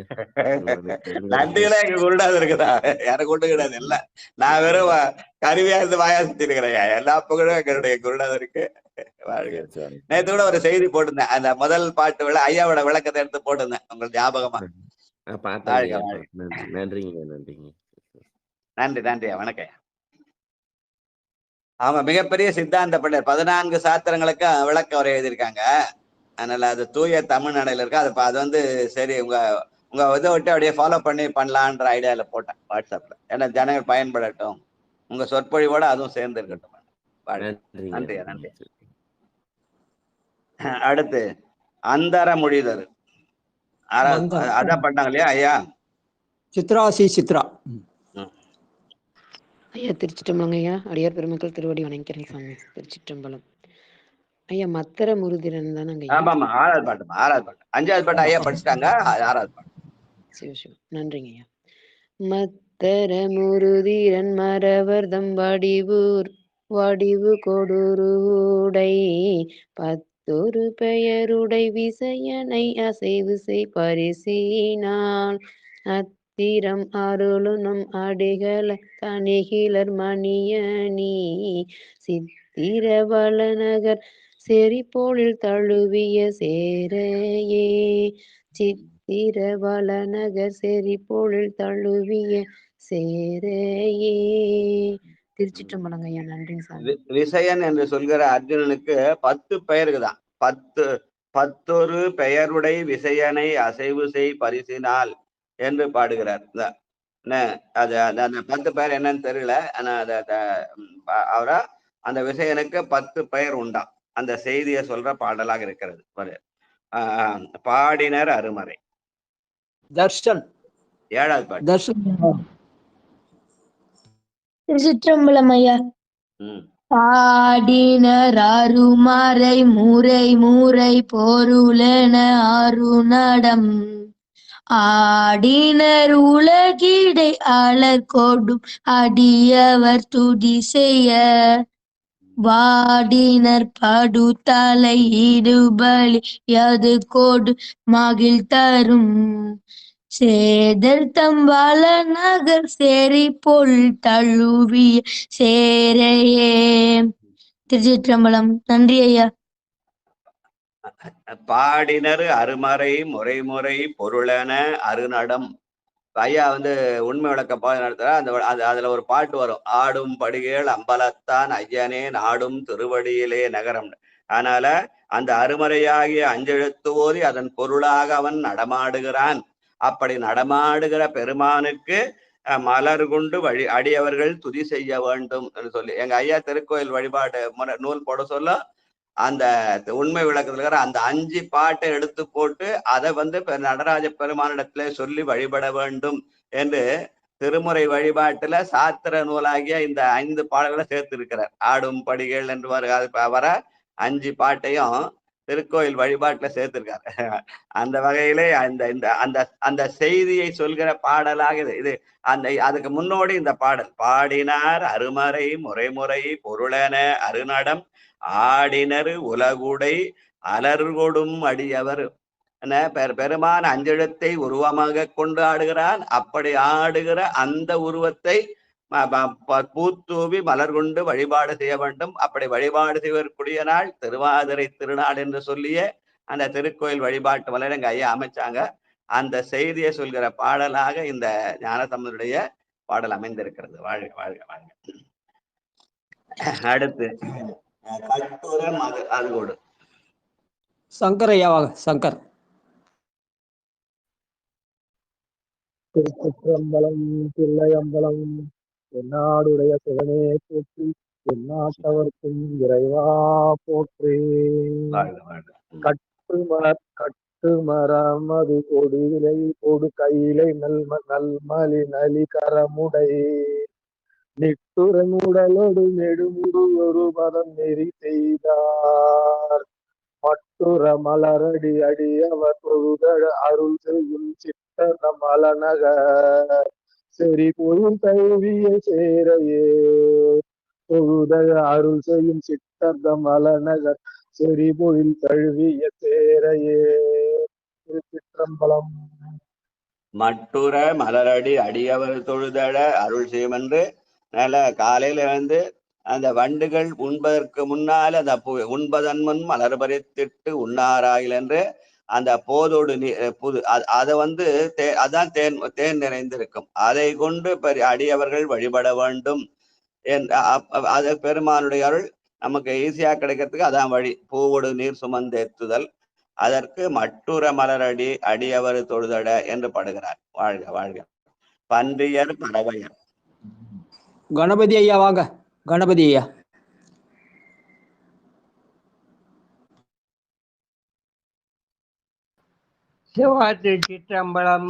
நன்றிகளா எங்க குருடாது இருக்குதா? எனக்கு ஒண்ணு கிடையாது. இல்ல, நான் வெறும் கருவியா இருந்து வாயா சுத்தி இருக்கிறேன். எல்லா புகழும் எங்களுடைய குருடாது இருக்கு. நேற்று கூட ஒரு செய்தி போட்டிருந்தேன். அந்த முதல் பாட்டு ஐயாவோட விளக்கத்தை எடுத்து போட்டிருந்தேன். உங்களுக்கு ஞாபகமா? நன்றிங்க. நன்றிங்க. நன்றி நன்றியா. வணக்கம். அவங்க மிகப்பெரிய சித்தாந்த பண்டர். 14 சாத்திரங்களுக்கு விளக்கம் அவர் எழுதியிருக்காங்க. அதனால அது தூய தமிழ் நடையில இருக்கு. அது சரி உங்க இதை விட்டு அப்படியே ஃபாலோ பண்ணலான்ற ஐடியால போட்டேன் வாட்ஸ்அப்ல. ஏன்னா ஜனங்கள் பயன்படட்டும், உங்க சொற்பொழிவோட அதுவும் சேர்ந்து இருக்கட்டும். நன்றியா நன்றி. அடுத்து அந்தர மொழிதரு. அதான் பண்ணாங்க இல்லையா ஐயா? சித்ரா. ஐயா திருச்சிற்றம்பலம். ஐயா அடியார் பெருமக்கள் திருவடி வணங்கிறேன் சாமி. திருச்சிற்றம்பலம். ஐயா மத்தர முருதிரன் தானங்க? ஆமாமா, 6வது பாட்டு. 5வது பாட்டு ஐயா படிச்சுட்டாங்க. 6வது பாட்டு. சிவசிவம். நன்றிங்க ஐயா. மத்தர முருதிரன் மரவர்தம் வடிவு கொடுருடை 10 பெயருடை விசயனை அசைவு செய் பரிசினால் அத்திரம் அருளும் அடிகள தனிகிலர் மணியணி சித்திரவள நகர் செறிபோலில் தழுவிய சேரையே சித்திரவள நகர் செறிபோலில் தழுவிய சேரையே. திருச்சிற்றம்பலம் ஐயா. நன்றிங்க சாமி. விசயன் என்று சொல்கிற அர்ஜுனனுக்கு 10 பெயருக்குதான். 10 பெயருடை விசயனை அசைவு செய் பரிசினால் என்று பாடுகிறார். அது அந்த 10 பெயர் என்னன்னு தெரியல. ஆனா அவரா அந்த விசயனுக்கு 10 பெயர் உண்டாம். அந்த செய்தியை சொல்ற பாடலாக இருக்கிறது. பாடினர் அருமறை. தர்ஷன். ஏழாவது பாட்டு. தர்ஷன் திருச்சிற்றம்பலம் ஐயா. ம். பாடினர் அருமறை முறை முறை பொருளென அருநடம் ஆடினர் உலகிடை அலர் கொடும் அடியவர் துதி செய்ய வாடினர் படுதலை இடுபலி யது கொடு மகிழ் தரும் சேதல் தம்பால நகர் சேரி பொல் தழுவிய சேரையே. திருச்சிற்றம்பலம். நன்றி ஐயா. பாடினர் அருமறை முறை முறை பொருளென அருநடம். ஐயா உண்மை விளக்க பாதை நடத்துற அதுல ஒரு பாட்டு வரும். ஆடும் படிகள் அம்பலத்தான் ஐயனே நாடும் திருவடியிலே நகரம். அதனால அந்த அருமறையாகிய அஞ்செழுத்து ஓதி அதன் பொருளாக அவன் நடமாடுகிறான். அப்படி நடமாடுகிற பெருமானுக்கு மலர் கொண்டு அடியவர்கள் துதி செய்ய வேண்டும் என்று சொல்லி எங்க ஐயா திருக்கோயில் வழிபாடு நூல் போட சொல்ல அந்த உண்மை விளக்கத்துல இருக்கிற அந்த 5 பாட்டை எடுத்து போட்டு அதை நடராஜ பெருமானிடத்திலே சொல்லி வழிபட வேண்டும் என்று திருமுறை வழிபாட்டுல சாத்திர நூலாகிய இந்த 5 பாடல்களை சேர்த்து இருக்கிறார். ஆடும் படிகள் என்று வர 5 பாட்டையும் திருக்கோயில் வழிபாட்டுல சேர்த்திருக்காரு. அந்த வகையிலே அந்த செய்தியை சொல்கிற பாடலாக இது அதுக்கு முன்னோடி இந்த பாடல். பாடினார் அருமறை முறைமுறை பொருளென அருநடம் ஆடினர் உலகுடை அலர்கொடும் அடியவர். பெருமான் 5 எழுத்தை உருவமாக கொண்டு ஆடுகிறான். அப்படி ஆடுகிற அந்த உருவத்தை பூத்தூவி மலர் கொண்டு வழிபாடு செய்ய வேண்டும். அப்படி வழிபாடு செய்வதற்குரிய நாள் திருவாதிரை திருநாள் என்று சொல்லிய அந்த திருக்கோயில் வழிபாட்டு மலர் எங்க ஐயா அமைச்சாங்க. அந்த செய்தியை சொல்கிற பாடலாக இந்த ஞானசம்பந்தருடைய பாடல் அமைந்திருக்கிறது. வாழ்க வாழ்க வாழ்க. அடுத்து கட்டுரை அதுகோடு சங்கர் ஐயாவாக. சங்கர். திருச்சிற்றம்பலம் தில்லையம்பலம். என்னாடுடைய சிவனே போற்றி, எந்நாட்டவர்க்கும் இறைவா போற்றி. கட்டுமரம் அது கொடியிலை கொடு கையிலை நல்மலி நலி கரமுடை நிட்டுரன் உடலோடு நெடுமுடு ஒரு பதம் நெறி செய்தார். மட்டுற மலரடி அடியவர் தொழுதழ அருள் செய்யும் சித்தர மலநகர் செறி பொருள் தழுவிய சேரையே. தொழுதழ அருள் செய்யும் சித்தர்த மலநகர் செறி பொருள் தழுவிய சேரையே. திருச்சிற்றம்பலம். மட்டுற மலரடி அடியவர் தொழுதழ அருள் செய்யும் என்று நல்ல காலையில அந்த வண்டுகள் உண்பதற்கு முன்னால் அந்த உண்பதன் முன் மலர் பறித்திட்டு உண்ணாராயில் என்று அந்த போதோடு புது அதை அதான் தேன் நிறைந்திருக்கும். அதை கொண்டு அடியவர்கள் வழிபட வேண்டும். அது பெருமானுடைய அருள் நமக்கு ஈஸியா கிடைக்கிறதுக்கு அதான் வழி. பூவோடு நீர் சுமந்தேத்துதல். அதற்கு மட்டுற மலரடி அடியவர் தொழுதட என்று படுகிறார். வாழ்க வாழ்க. பன்றியர் பறவையர். கணபதி ஐயா வாங்க. கணபதி ஐயா. சிவா திருச்சிற்றம்பலம்.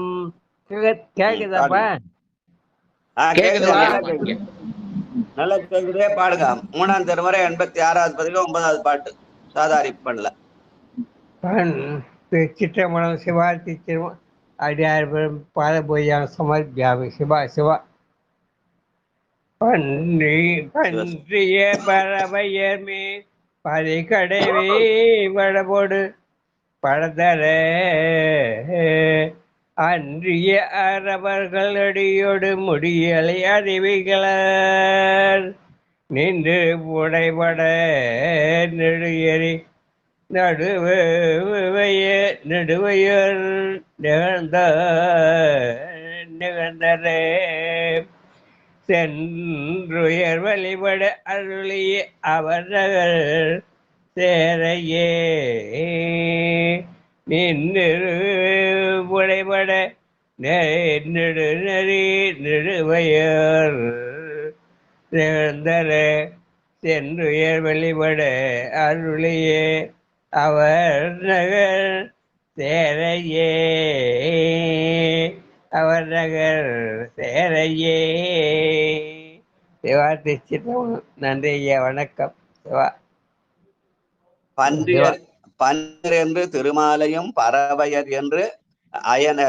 கேக்குதாப்பா? நல்லா கேக்குதே. பாடுங்க. 3ஆம் திருமுறை 86வது பதிகம் 9வது பாட்டு. சாதாரி பண்ணல. திருச்சிற்றம்பலம். சிவா திருச்சிற்றம்பலம். அடியார் பாத பொய்யான சமர்ப்பியாமி. சிவா சிவா. பன்றிய பறவையர் மேல் பறிகடவே வடபோடு படதர அன்றிய அறவர்கள் அடியோடு முடியலை அறிவிகளர் நின்று உடைபட நெடுயறி நடுவையர் நிகழ்ந்தரே. சென்றுயர் வழிபட அருளிய அவர்கள் சேரையே. நின்று உடைபட நெடுநெறி நெடுவையர் நிகழ்ந்தர சென்றுயர் வழிபட அருளிய அவர் நகர் சேரையே. அவர் நகர் சேரையே. சிவா திருச்சிற்றம்பலம். நன்றி ஐயா, வணக்கம். சிவா பன்றியர் பன்றியர் என்று திருமாலையும் பறவையர் என்று அயன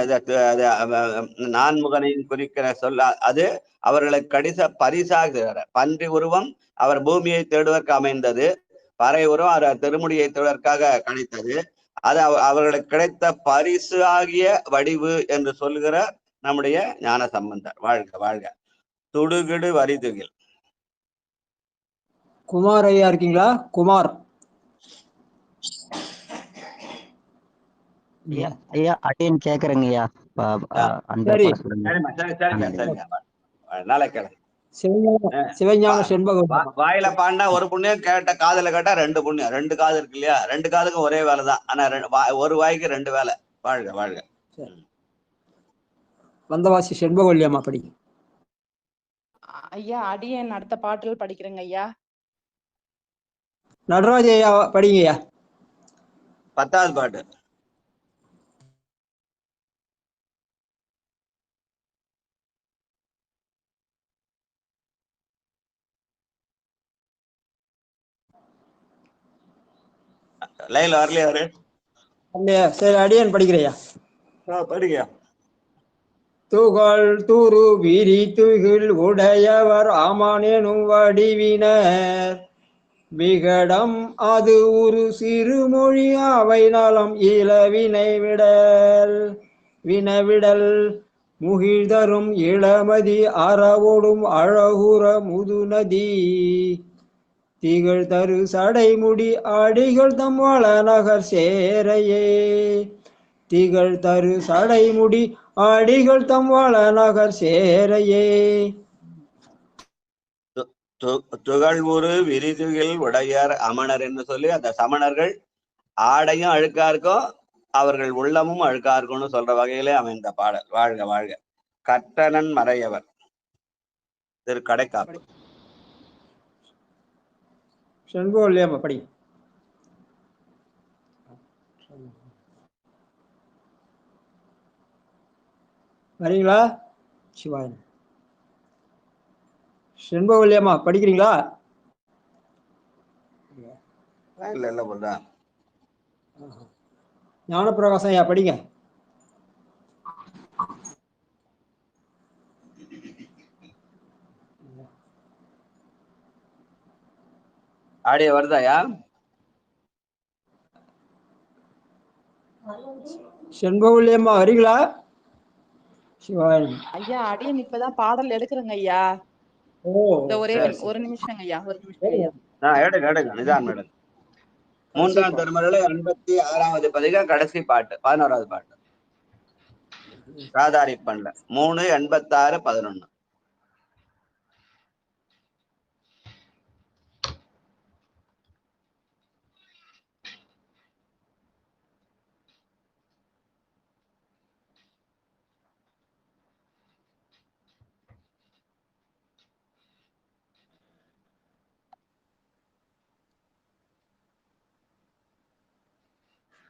நான்முகனையும் குறிக்கிற சொல்ல அது அவர்களுக்கு கடிச பரிசாக. பன்றி உருவம் அவர் பூமியை தேடுவதற்கு அமைந்தது, பறை உருவம் அவர் திருமுடியை தேடுவதற்காக கிடைத்தது. அது அவர்களுக்கு கிடைத்த பரிசு ஆகிய வடிவு என்று சொல்லுகிற நம்முடைய ஞான சம்பந்தர். வாழ்க வாழ்க. துடுகிடு வரிதுகில். குமார் ஐயா இருக்கீங்களா? குமார் ஐயா ஐயா அடியன் கேக்குறேங்க ஐயா. சரி சிவஞான செண்பகம். வாயில பாண்டா ஒரு புண்ணியம், கேட்ட காதுல கேட்டா ரெண்டு புண்ணியம். ரெண்டு காது இருக்கு இல்லையா, ரெண்டு காதுக்கும் ஒரே வேலை தான். ஆனா ஒரு வாய்க்கு ரெண்டு வேலை. வாழ்க வாழ்க. வந்தவாசி செண்பகவல்லியம்மா படி. ஐயா அடியேன் அடுத்த பாடல் படிக்கிறேங்க ஐயா. நடராஜ ஐயா படிங்க ஐயா. 10வது பாட்டு. லைன்ல வரலையா அவரு? சரி அடியன் படிக்கிறையா. படிங்க. துகள் துரு விரி துகில் உடையவர் ஆமானேனும் வடிவினர் விகடம் அது ஒரு சிறுமொழி அவை நலம் இள வினவிடல் முகிழ்தரும் இளமதி அறவோடும் அழகுற முதுநதி திகழ் தரு சடைமுடி அடிகள் தம் வளநகர் சேரையே. திகழ் தரு சடைமுடி அடிகள் தம் வளநகர் சேரையே. துகள்வுரு விரிதுகில் உடையர் அமணர் என்று சொல்லி அந்த சமணர்கள் ஆடையும் அழுக்கா இருக்கும், அவர்கள் உள்ளமும் அழுக்கா இருக்கும்னு சொல்ற வகையிலே அமைந்த பாடல். வாழ்க வாழ்க. கட்டணன் மறையவர் திரு கடைக்காப்பு. செண்பகவல்லியம்மா படி. வரீங்களா? சிவாயன் செண்பகவல்லியம்மா படிக்கிறீங்களா? இல்ல போதா. ஞானப்பிரகாசம் ஐயா படிங்க. ஆடியோ வருதாயா? செண்பகவல்லியம்மா வரீங்களா? சிவாயன் ஐயா அடியன் இப்பதான் பாடல் எடுக்கிறேங்க ஐயா. இந்த ஒரு நிமிஷம் ஐயா, ஒரு நிமிஷம் ஐயா. எடுங்க நிதானம் எடுங்க. 3ஆம் திருமுறையில 86வது பதிகம் கடைசி பாட்டு, 11வது பாட்டு. சாதாரி பண்ணல 3 86 11.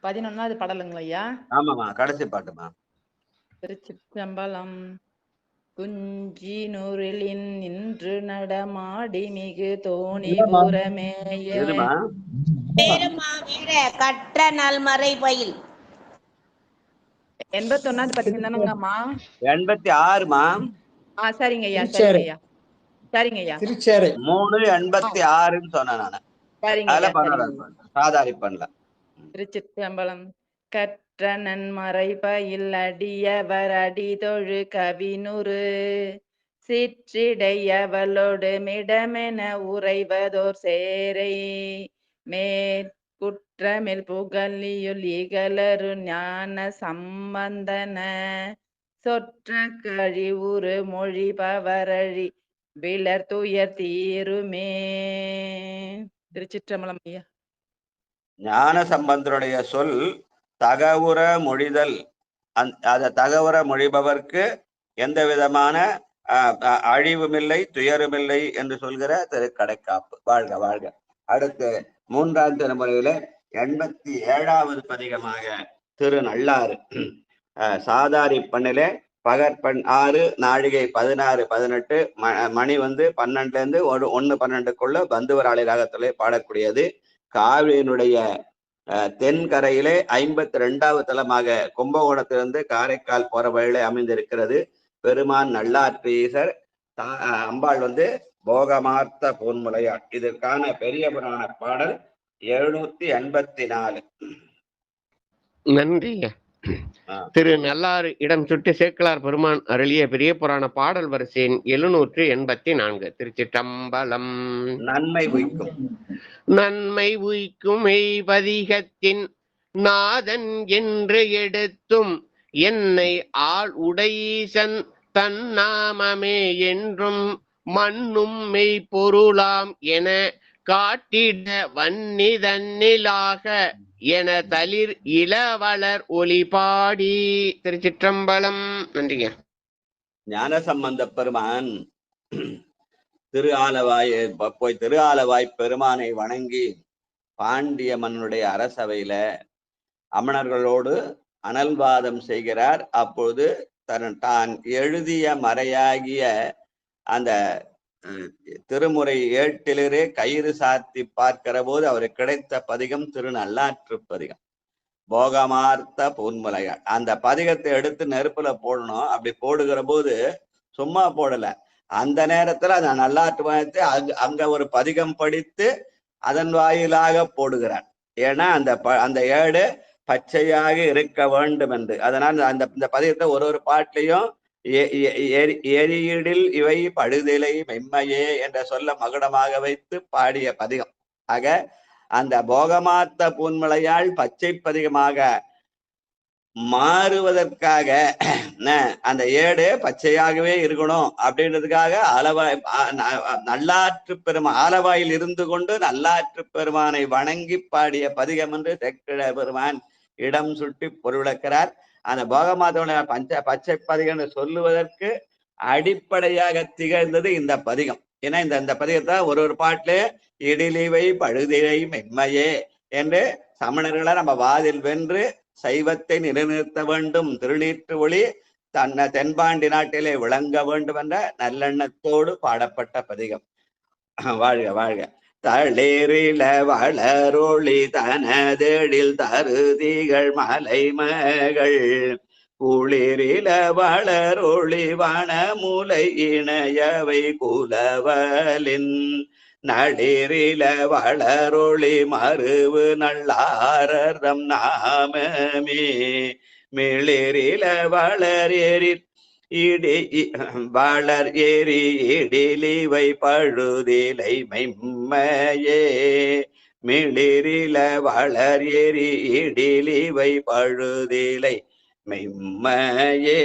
பதினொன்னாவது பாடலுங்களா ஐயா? ஆமாமா, கடைசி பாட்டுமா. திருச்சிற்றம்பலம். குஞ்சி நூறிலின் நின்று நடமாடி மிகு தோணி புறமேய கற்ற நல்மறை பயில். 81வது பதிகம் தானங்கம்மா? 86மா. சரிங்க ஐயா, சரிங்க ஐயா, சரிங்க ஐயா. 386ன்னு சொன்னேன் நானு. சாதாரி பண்ணல. திருச்சிற்றம்பலம். கற்றனன் மறைபயில் அடியவர் அடிதொழு கவினுறு சிற்றிடையவளோடு மிடமென உறைவதோர் சேரை மேற்குற்றமில் புகழியுள் இகலரு ஞான சம்பந்தன சொற்ற கழிவுறு மொழி பவரழி விளர் துயர் தீருமே. திருச்சிற்றம்பலம் ஐயா. ஞான சம்பந்தருடைய சொல் தகவுற மொழிதல். அத தகவுற மொழிபவர்க்கு எந்த விதமான அழிவுமில்லை துயருமில்லை என்று சொல்கிற திரு கடைக்காப்பு. வாழ்க வாழ்க. அடுத்து 3ஆம் திருமுறையில 87வது பதிகமாக திரு நல்லாறு சாதாரி பண்ணிலே பகற்பெண் 6, நாழிகை 16-18, மணி 12 1-12க்குள்ள பந்துவராளி ராகத்திலே பாடக்கூடியது. காவிரியினுடைய தென்கரையிலே 52வது தலமாக கும்பகோணத்திலிருந்து காரைக்கால் போற வழியிலே அமைந்திருக்கிறது. பெருமான் நல்லாற்று ஈசர், அம்பாள் போகமார்த்த பூன்முலையாள். இதற்கான பெரிய புராண பாடல் 784. நன்றிங்க. திரு நல்லாறு இடம் சுட்டி சேக்கிழார் பெருமான் அருளிய பெரிய புராண பாடல் வரிசையின் 784. திருச்சிற்றம்பலம். நன்மை உய்க்கும் நன்மை உய்க்கும் மெய்வதிகத்தின் நாதன் என்று எடுத்தும் என்னை ஆள் உடைசன் தன்னாமமே என்றும் மண்ணும் மெய் பொருளாம் என காட்டிட வன்னிதன்னிலாக என தளிர் இளவளர் ஒளிபாடி. திருச்சிற்றம்பலம். நன்றிங்க. ஞானசம்பந்த பெருமான் திரு ஆலவாய் பெருமானை வணங்கி பாண்டிய மன்னனுடைய அரசவையில அமணர்களோடு அனல்வாதம் செய்கிறார். அப்போது தான் எழுதிய மறையாகிய அந்த திருமுறை 8 கயிறு சாத்தி பார்க்கிற போது அவருக்கு கிடைத்த பதிகம் திரு நல்லாற்று பதிகம், போகமார்த்த பூன்முலையாள். அந்த பதிகத்தை எடுத்து நெருப்புல போடணும். அப்படி போடுகிற போது சும்மா போடல, அந்த நேரத்துல அந்த நல்லாற்று பதிகத்தை அங்க ஒரு பதிகம் படித்து அதன் வாயிலாக போடுகிறார். ஏன்னா அந்த ஏடு பச்சையாக இருக்க வேண்டும் என்று. அதனால் இந்த பதிகத்தை ஒரு பாட்டிலையும் எரியிடில் இவை படுதிலை மெம்மையே என்ற சொல்ல மகுடமாக வைத்து பாடிய பதிகம். ஆக அந்த போகமார்த்த பூன்முலையாள் பச்சை பதிகமாக மாறுவதற்காக அந்த ஏடு பச்சையாகவே இருக்கணும் அப்படின்றதுக்காக நல்லாற்று பெருமான் ஆலவாயில் இருந்து கொண்டு நல்லாற்று பெருமானை வணங்கி பாடிய பதிகம் என்று சேக்கிழார் பெருமான் இடம் சுட்டி பொருளக்கிறார். அந்த போகமாதவனுடைய பச்சை பதிகம் சொல்லுவதற்கு அடிப்படையாக திகழ்ந்தது இந்த பதிகம். ஏன்னா இந்த பதிகத்தை ஒரு பாட்டிலே இடிலிவை பழுதிலை மென்மையே என்று சமணர்களை நம்ம வாதில் வென்று சைவத்தை நிலைநிறுத்த வேண்டும், திருநீற்று ஒளி தென்பாண்டி நாட்டிலே விளங்க வேண்டும் என்ற நல்லெண்ணத்தோடு பாடப்பட்ட பதிகம். வாழ்க வாழ்க. தளிரில வளரொளி தனதெழில் தருதிகள் மலைமகள் குளிரில வளரொளி வனமுலை இணையவை குலவலின் நளிரில வளரொளி மருவு நல்லாரதம் நாமமே மிளிரில வளர் எரி இடிலிவை பழுதிலை மெம்மையே மிளிரில வளர் எரி இடிலிவை பழுதிலை மெம்மையே.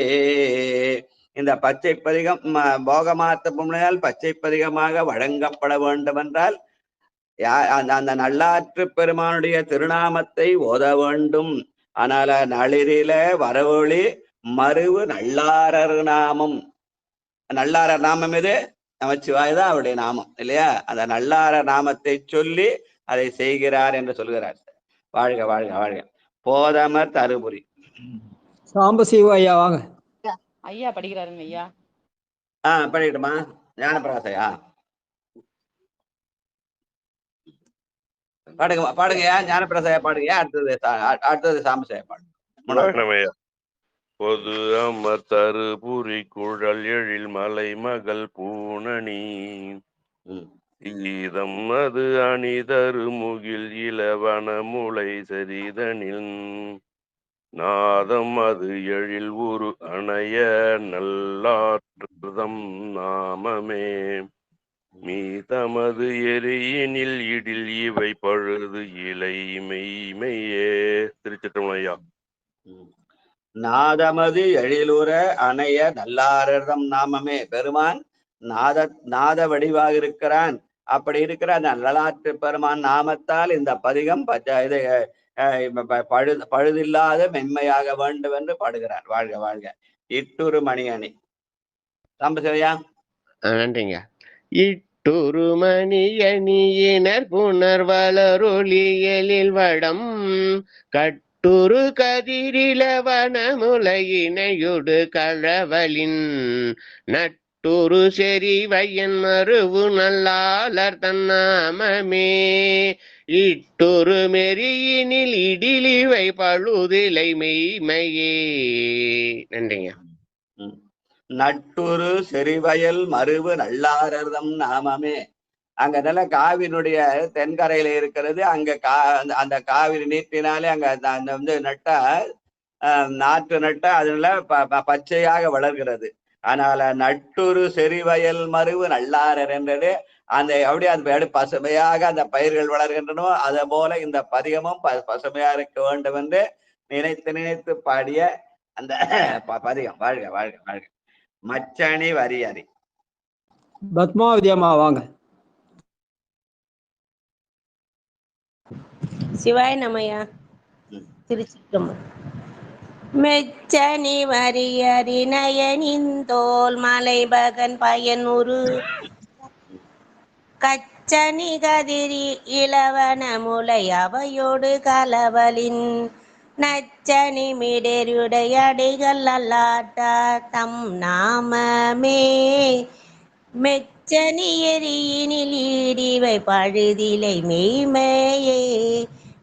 இந்த பச்சை பதிகம் போகமார்த்த பூன்முலையால் பச்சை பதிகமாக வழங்கப்பட வேண்டும் என்றால் அந்த நல்லாற்று பெருமானுடைய திருநாமத்தை ஓத வேண்டும். ஆனால் நளிரில வரவொளி மருவு நல்லாரர் நாமம். நல்லாரர் நாமம் எது? நமச்சிவாய்தான் அவருடைய நாமம் இல்லையா? அந்த நல்லாரர் நாமத்தை சொல்லி அதை செய்கிறார் என்று சொல்கிறார். வாழ்க வாழ்க வாழ்க. போதமர் தருபுரி. சாம்பசிவ ஐயா வாங்க. ஐயா படிக்கிறாருங்க ஐயா. படிக்கட்டுமா? ஞானப்பிரகாசையா பாடுங்கய்யா. ஞானப்பிரகாசையா பாடுங்க. அடுத்தது சாம்பசியா பாடுங்க. பொது அமர் தருபுரி குழல் எழில் மலை மகள் பூணணி ஈதம் அது அணிதரு முகில் இளவன முளை சரிதனில் நாதம் அது எழில் உரு அணைய நல்லாற்றுதம் நாமமே மீதமது எரியினில் இடில் இவை பழுது இலை மெய்மையே. திருச்சிற்றம்பலையா. நாதமது எழிலுற அணைய நல்லாரதம் நாமமே. பெருமான் நாத வடிவாக இருக்கிறான். அப்படி இருக்கிற அந்த நல்லாற்று பெருமான் நாமத்தால் இந்த பதிகம் பழுதில்லாத மென்மையாக வேண்டும் என்று பாடுகிறார். வாழ்க வாழ்க. இட்டுரு மணி அணி. சாம்பசிவையா. நன்றிங்க. இட்டுரு மணியணியினர் புனர் வளரொளி எழில் வடம் கட்ட நட்டுரு கதிரிலவனமுலையினையொடு களவலின் நட்டுரு செறிவையன் மருவு நல்லாளர் தன்னாமமே இட்டொரு மெரியினில் இடிலிவை பழுதிலை மெய்மையே. நன்றிங்க. நட்டுரு செறிவயல் மருவு நல்லாரர்தம் நாமமே. அங்க நல்ல காவிரினுடைய தென்கரையில இருக்கிறது. அங்க அந்த காவிரி நீட்டினாலே அங்க அந்த வந்து நட்டா நாற்று நட்டா அதுல பச்சையாக வளர்கிறது. அதனால நட்டுரு செறிவயல் மருவு நல்லாரர் என்றது அந்த அப்படியே அது பசுமையாக அந்த பயிர்கள் வளர்கின்றனோ அதை போல இந்த பதிகமும் பசுமையா இருக்க வேண்டும் என்று நினைத்து நினைத்து பாடிய அந்த பதிகம். வாழ்க வாழ்க வாழ்க. மச்சணி வரியறி. பத்மாவதி அம்மா வாங்க. சிவாய நமயா. திருச்சிற்றம்பலம். மெச்சனி வரியறி நயனின் தோல் மலைபகன் பயனுறு கச்சனி கதிரி இளவன முலை அவையோடு கலவலின் நச்சனி மிடருடைய அடிகள் அல்லாட்டா தம் நாமமே மெச்சனி எரியினில் ஈடிவை பழுதிலை மெய்மையே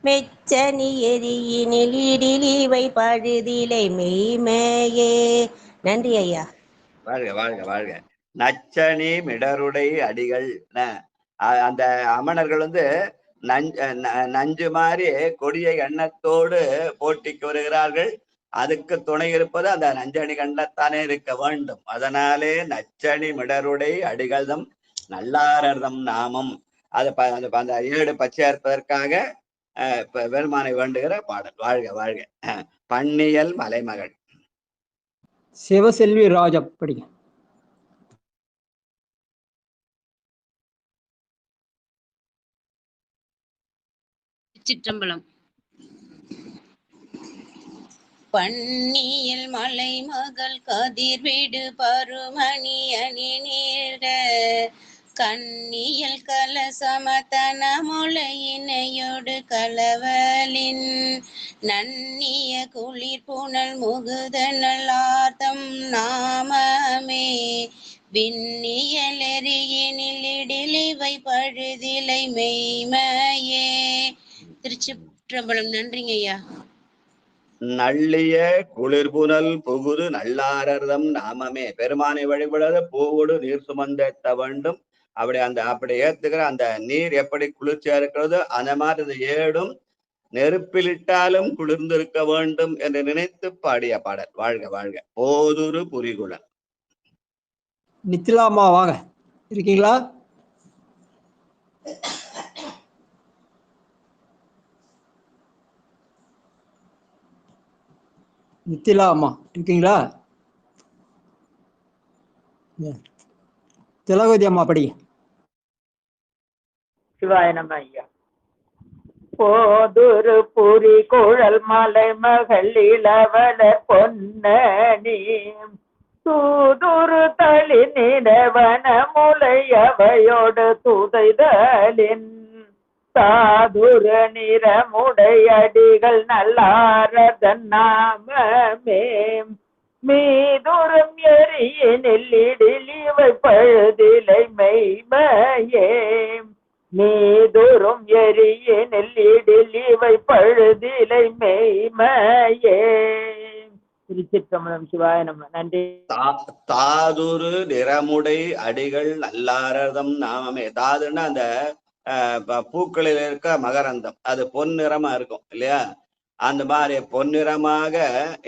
மெச்சனி எரியினில் இடிலிவை பழுதிலை மெய்மையே. நன்றி ஐயா. வாழ்க வாழ்க வாழ்க. நச்சனி மிடருடை அடிகள். அந்த அமணர்கள் வந்து நஞ்சு மாதிரி கொடிய எண்ணத்தோடு போட்டிக்கு வருகிறார்கள். அதுக்கு துணை இருப்பது அந்த நஞ்சணி கண்டத்தானே இருக்க வேண்டும். அதனாலே நச்சனி மிடருடை அடிகள்தம் நல்லாரர்தம் நாமம் அது அந்த ஏடு பச்சையற்பதற்காக பெருமானை வேண்டுகிற பாடல். வாழ்க வாழ்க. பன்னியல் மலைமகள். சிவசெல்வி ராஜா படிங்க. சிற்றம்பலம். பன்னியல் மலைமகள் கதிர்விடு பருமணி அணி நீர கண்ணியல் கலசமதன முளையினையொடு கலவலின் நன்னிய குளிர் புனல் முகுதனல் ஆர்த்தம் நாமமே விண்ணியலெறியினில் இடிலிவை பழுதிலை மெய்மையே. திருச்சிற்றம்பலம். நன்றிங்க ஐயா. நள்ளிய குளிர்புனல் புகுது நல்லாரர்தம் நாமமே. பெருமானை வழிபடாத பூவோடு நீர் சுமந்த வேண்டும். அப்படி ஏத்துக்கிற அந்த நீர் எப்படி குளிர்ச்சியா இருக்கிறதோ அந்த மாதிரி இந்த ஏடும் நெருப்பிலிட்டாலும் குளிர்ந்திருக்க வேண்டும் என்று நினைத்து பாடிய பாடல். வாழ்க வாழ்க. போதுரு புரிகுழல். நித்திலாமா வாங்க. இருக்கீங்களா? நித்திலா அம்மா இருக்கீங்களா? திலகவதி அம்மா படி. சிவாய நம ஐயா. போதுரு புரி குழல் மலை மகள் இளவலர் பொன்னணி தூதுரு தளி நிலவன முலை அவையோடு துதைதலின் சாதுர நிறமுடையடிகள் நல்லாரதன் நாமமே மீதுரும் எரியினில் இடிலிவை பழுதிலை மெய்மையே மீதுரும் எரியினில் இடிலிவை பழுதிலை மெய்மையே. திருச்சிற்றம்பலம். சிவாய நம. நன்றி. தாதுரு நிறமுடை அடிகள் நல்லாரதம் நாமமே. தாதுன்னா அந்த பூக்களில் இருக்க மகரந்தம், அது பொன்னிறமா இருக்கும் இல்லையா? அந்த மாதிரி பொன்னிறமாக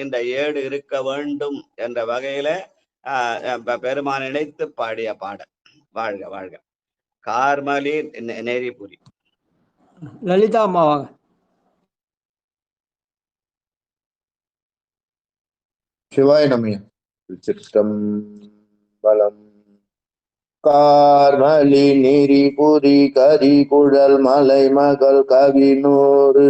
இந்த ஏடு இருக்க வேண்டும் என்ற வகையில பெருமான் நினைத்து பாடிய பாடல். வாழ்க வாழ்க. கார்மலி நெறிபுரி. லலிதா அம்மா வாங்க. சிவாய நமய. திருச்சிற்றம்பலம். கார்மலி நெறிபுரி கரி குழல் மலை மகள் கவினூறு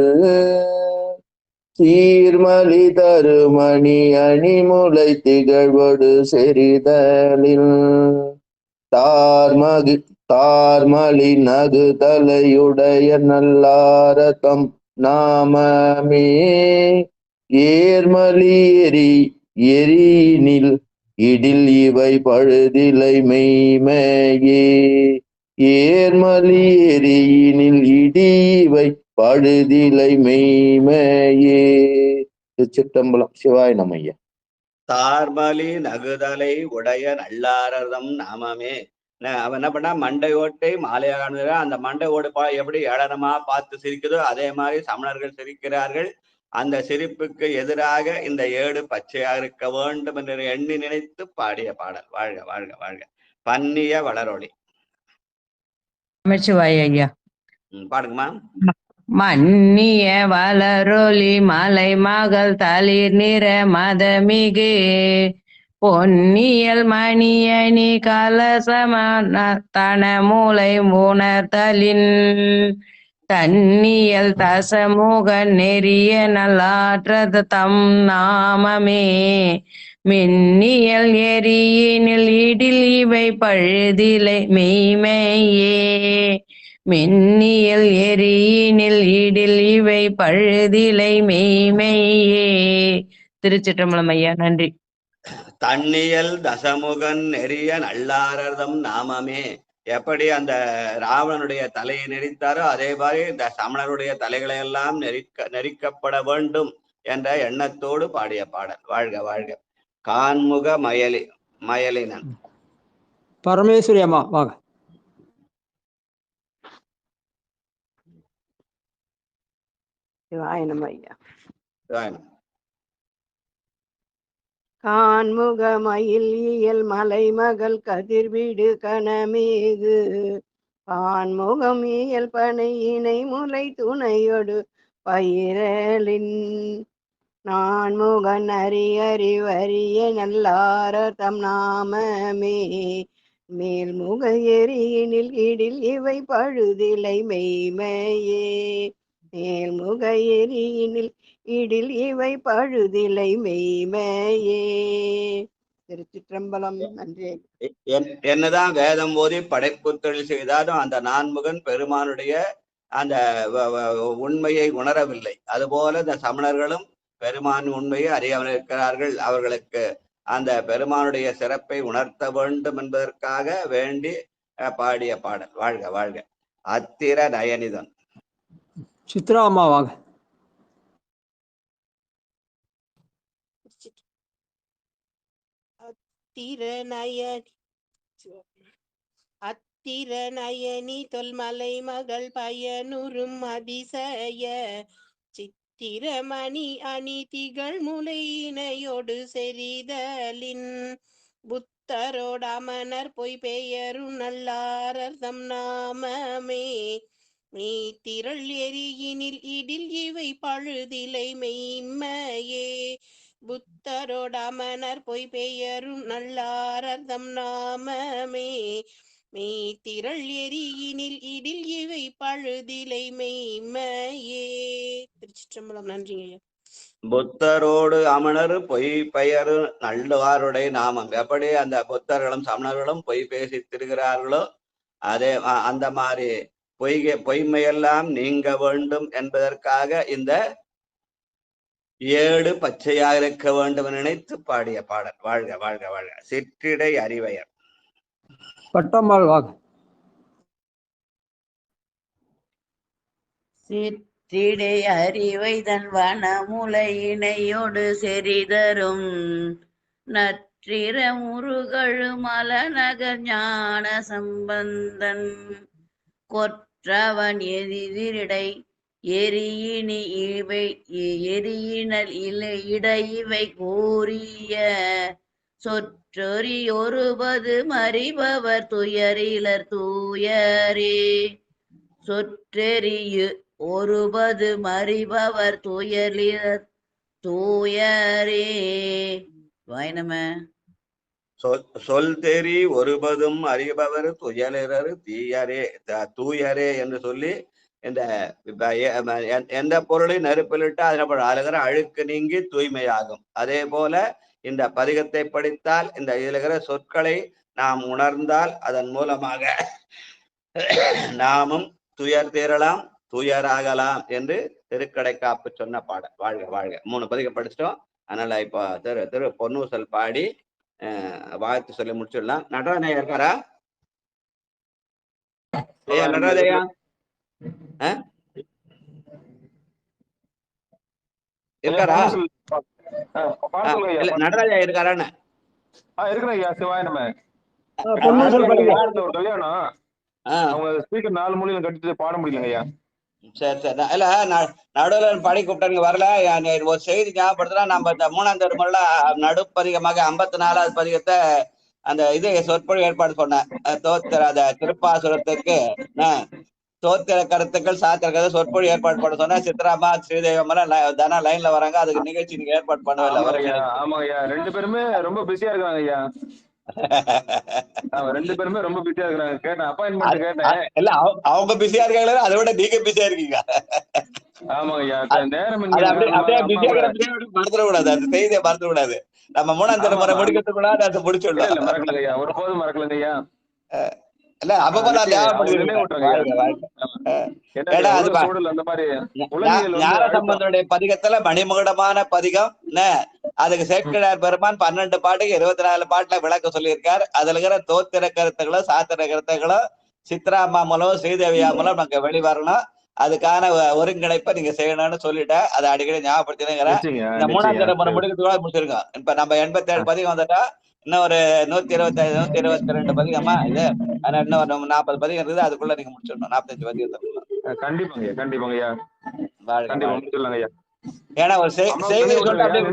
சீர்மலி தருமணி அணிமுலை திகழ்வடு செறிதலில் தார்மலி நகு தலையுடைய நல்லாரதம் நாமமே. ஏர்மலி எரியினில் இடில் இவை பழுதிலை மெய்மையே. ஏர்மலி எரியினில் இடி இவை பழுதிலை மெய்மையே. திருச்சிற்றம்பலம். சிவாய நமய்யா. தார்மலி நகுதலை உடைய நல்லாரதம் நாமமே. அவன் என்ன பண்ணா, மண்டை ஓட்டை மாலையான அந்த மண்டை ஓடு எப்படி ஏளனமா பார்த்து சிரிக்குதோ அதே மாதிரி சமணர்கள் சிரிக்கிறார்கள். அந்த சிரிப்புக்கு எதிராக இந்த ஏடு பச்சையாக இருக்க வேண்டும் என்று எண்ணி நினைத்து பாடிய பாடல். வாழ்க வாழ்க வாழ்க. பன்னிய வளரொளி. நமச்சிவாய ஐயா. பாடுங்கம்மா. மன்னிய வளரொளி மலை மகள் தளிர் நிற மதமிகு பொன்னியல் மணியணி கலசம தன மூளை உணர்தலின் தன்னியல் தசமுக நெறிய நல்லாற்றது தம் நாமமே. மின்னியல் எரியினில் இடில் இவை பழுதிலை மெய்மையே. மின்னியல் எரியினில் இடில் இவை பழுதிலை மெய்மையே. திருச்சிற்றம்பலம் ஐயா. நன்றி. தன்னியல் தசமுகன் நெறிய நல்லாரதம் நாமமே. எப்படி அந்த ராவணனுடைய தலையை நெறித்தாரோ அதே மாதிரி இந்த சமணருடைய தலைகளை எல்லாம் நெறிக்கப்பட வேண்டும் என்ற எண்ணத்தோடு பாடிய பாடல். வாழ்க வாழ்க. கான்முக மயலினன். பரமேஸ்வரி அம்மா வாங்க. சிவாய நம ஐயா. சிவாய நம. கான்முக மயில் இயல் மலை மகள் கதிர்விடு கனமேகு பான்முகம் இயல் பனை இணை முலை துணையொடு பயிரலின் நான்முகன் அறிவறிய நல்லாரர் தம் நாமமே. மேல்முக எரியினில் இடில் இவை பழுதிலை மெய்மையே. மேல்முக எரியினில் இடில் இவை பழுதிலை மெய்மையே. திருச்சிற்றம்பலம். நன்றி. என்னதான் வேதம் ஓதி படைப்பு தொழில் செய்தாலும் அந்த நான்முகன் பெருமானுடைய அந்த உண்மையை உணரவில்லை. அதுபோல இந்த சமணர்களும் பெருமான் உண்மையை அறியாமல் இருக்கிறார்கள். அவர்களுக்கு அந்த பெருமானுடைய சிறப்பை உணர்த்த வேண்டும் என்பதற்காக வேண்டி பாடிய பாடல். வாழ்க வாழ்க. அத்திர நயனிதன். சித்ரா அம்மா வாங்க. அத்திர நயனி தொல்மலை மகள் பயனுறும் அதிசய சித்திரமணி அணி திகழ் முலையினையோடு செறிதலின் புத்தரோட அமனர் பொய் பெயரும் நல்லாரர் தம் நாமமே. நீ திரள் எரியினில் இடில் இவை பழுதிலை மெய்மையே. புத்தரோட அமனர் பொய் பெயரும் நல்லாரர் தம் நாமமே. மெய் திரள் எரியினில் இடில் இவை பழுதிலை மெய்மையே. திருச்சிற்றம்பலம். நன்றிங்க ஐயா. புத்தரோடு அமணர் பொய் பெயரு நல்லவாருடைய நாமம். எப்படி அந்த புத்தர்களும் சமணர்களும் பொய் பேசி திரிகிறார்களோ அதே அந்த மாதிரி பொய்மையெல்லாம் நீங்க வேண்டும் என்பதற்காக இந்த ஏடு பச்சையாக இருக்க வேண்டும் நினைத்து பாடிய பாடல். வாழ்க வாழ்க வாழ்க. சிற்றிடை அறிவையர். பட்டம்மாள் வாங்க. சிற்றிடை அறிவை தன் வனமுலை இணையோடு செறிதரும் நற்றிர முருகழு மலநகர் ஞான சம்பந்தன் கொற்றவன் எதிரிடை எரியினி இவை எரியினல் இடையிவை கூறிய சொற்றொறி ஒருபது மறிபவர் துயரிலர் தூயரே. சொற்றெறியு ஒருபது மறிபவர் துயரிலர் தூயரே. வாய்நம. சொல் தெரி ஒருபதும் அறிபவர் துயலிரர் தூயரே என்று சொல்லி இந்த எந்த பொருளை நெருப்பிலிட்டு அதனை அழுகிற அழுக்கு நீங்கி தூய்மையாகும். அதே போல இந்த பதிகத்தை படித்தால் இந்த இதில் சொற்களை நாம் உணர்ந்தால் அதன் மூலமாக நாமும் துயர் தீரலாம், துயராகலாம் என்று திருக்கடைக்காப்பு சொன்ன பாடல். வாழ்க வாழ்க. 3 பதிகம் படிச்சிட்டோம். அதனால இப்போ திரு பொன்னூசல் பாடி வாழ்த்து சொல்லி முடிச்சிடலாம். நடராஜன் ஐயா இருக்காரா? ஐயா நடராஜ ஐயா இருக்காரா? நடராஜ ஐயா இருக்காரான்னு இருக்கிறேன் ஐயா. சிவாய நம்ம கல்யாணம் அவங்க ஸ்பீக்கர் 4 மூலையில கட்டிட்டு பாட முடியலங்க ஐயா. சரி சரி. இல்ல நடுவில் படி கூப்பிட்டாங்க வரல. ஒரு செய்தி ஞாபகப்படுத்தினா நம்ம இந்த 3ஆம் திருமுறையில நடுப்பதிகமாக 54வது பதிகத்தை அந்த இது சொற்பொழி ஏற்பாடு சொன்னேன். திருப்பாசுரத்துக்கு தோத்திர கருத்துக்கள் சாத்திர கருத்து சொற்பொழி ஏற்பாடு பண்ண சொன்னா சித்ராமா ஸ்ரீதேவம் தானே லைன்ல வராங்க. அதுக்கு நிகழ்ச்சி நீங்க ஏற்பாடு பண்ணவே. ஆமா ஐயா, 2 பேருமே ரொம்ப பிஸியா இருக்காங்க ஐயா. 2 பேருமே ரொம்ப பிஸியா இருக்காங்க. கேட்டேன், அப்பாயின்மெண்ட் கேட்டேன். இல்ல அவங்க பிஸியா இருக்காங்களா, அதை விட நீங்க பிஸியா இருக்கீங்க. ஆமா ஐயா, நேரம் மறந்துடக்கூடாது, அந்த செய்தியை மறந்துடக்கூடாது. நம்ம 3ஆம் திருமுறை முடிக்கிறதுக்கு கூட அதை முடிச்சுடலாம். மறக்கல ஐயா, ஒருபோதும் மறக்கலங்க ஐயா. இல்ல அப்பப்ப நான் ஞானசம்பந்தனுடைய பதிகத்துல மணிமகுடமான பதிகம். அதுக்கு சேக்கிழார் பெருமான் 12 பாட்டுக்கு 24 பாட்டுல விளக்க சொல்லியிருக்காரு. அதுல இருக்கிற தோத்திர கருத்துக்களும் சாத்திர கருத்துக்களும் சித்ராமா மூலம் ஸ்ரீதேவியா மூலம் நமக்கு வெளிவரணும். அதுக்கான ஒருங்கிணைப்பை நீங்க செய்யணும்னு சொல்லிட்டேன். அதை அடிக்கடி ஞாபகப்படுத்தினுங்கிறேன். இந்த 3ஆம் திருமுறை முடிக்கிறதுக்குள்ள முடிச்சிருக்கோம். இப்ப நம்ம 87 பதிகம் வந்துட்டா இன்னும் ஒரு 125 122 பதிகமா இது. ஆனா இன்னும் ஒரு 40 பதிகம் இருக்குது. அதுக்குள்ள நீங்க முடிச்சிடணும். 45 பதிகத்தை கண்டிப்பாங்க கண்டிப்பாங்க ஐயா. ஏன்னா ஒரு செய்தி சொல்லிட்டு அப்படியே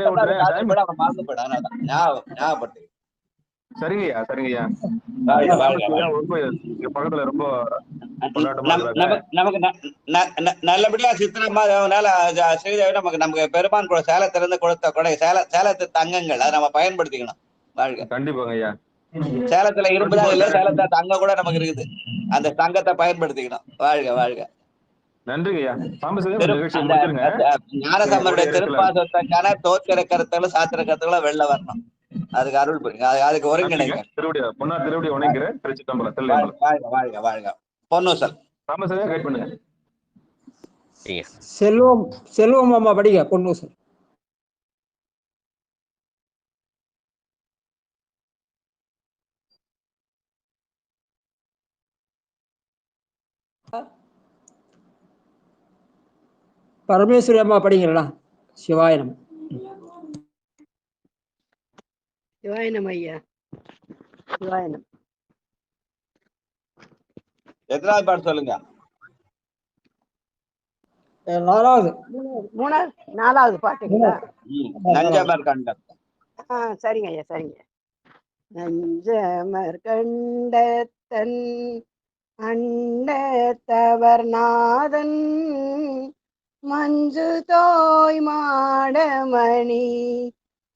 மறந்து போயிடும். ஞாபகப்படுத்து. சரிங்கய்யா சரிங்கய்யா. பக்கத்துல ரொம்ப நமக்கு நல்லபடியா சித்திரமாதனால ஸ்ரீதேவி நமக்கு பெருமான் கூட சேலத்திலிருந்து கொடுத்த கொடை சேலத்து தங்கங்கள் அதை நம்ம பயன்படுத்திக்கணும். வாழ்க. கண்டிப்பாங்க ஐயா. சேலத்துல இரும்புதான் இல்ல, சேலத்துல தங்கம் கூட நமக்கு இருக்குது. அந்த தங்கத்தை பயன்படுத்திக்கணும். வாழ்க வாழ்க. நன்றிங்க ஐயா. ஞானசம்பந்தனுடைய திருப்பாசத்துக்கான தோத்திர கருத்துக்களும் சாத்திர கருத்துக்களும் வெளில வரணும். அதுக்கு அருள் புரியுங்க. அதுக்கு ஒருங்கிணைங்க. வாழ்க வாழ்க வாழ்க. பொன்னூசல் செல்வம் அம்மா படிங்க. பொன்னூசல். பரமேஸ்வரி அம்மா படிங்களா? சிவாயனம். சிவாயனம் ஐயா. சிவாயனம். எத்தனாவது பாட்டு சொல்லுங்க? 4வது பாட்டுங்களா? நஞ்சமர் கண்டம். சரிங்க ஐயா சரிங்க. நஞ்சமர் கண்டத்தன் அண்டத்தவர் நாதன் மஞ்சு தோய் மாடமணி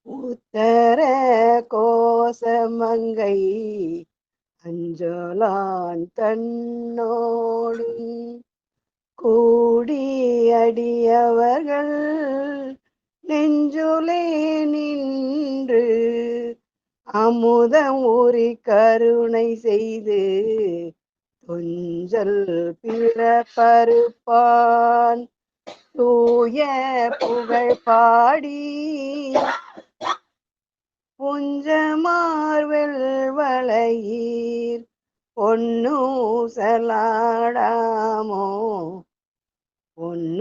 உத்தர கோசமங்கை அஞ்சலான் தன்னோடு கூடி அடியவர்கள் நெஞ்சுலே நின்று அமுதம் ஊறி கருணை செய்து கொஞ்சல் பிறப்பருப்பான் தூய புகழ் பாடி புஞ்சமார்வெல் வளையீர் பொன்னூசலாடாமோ பொன்னூசலாடாமோ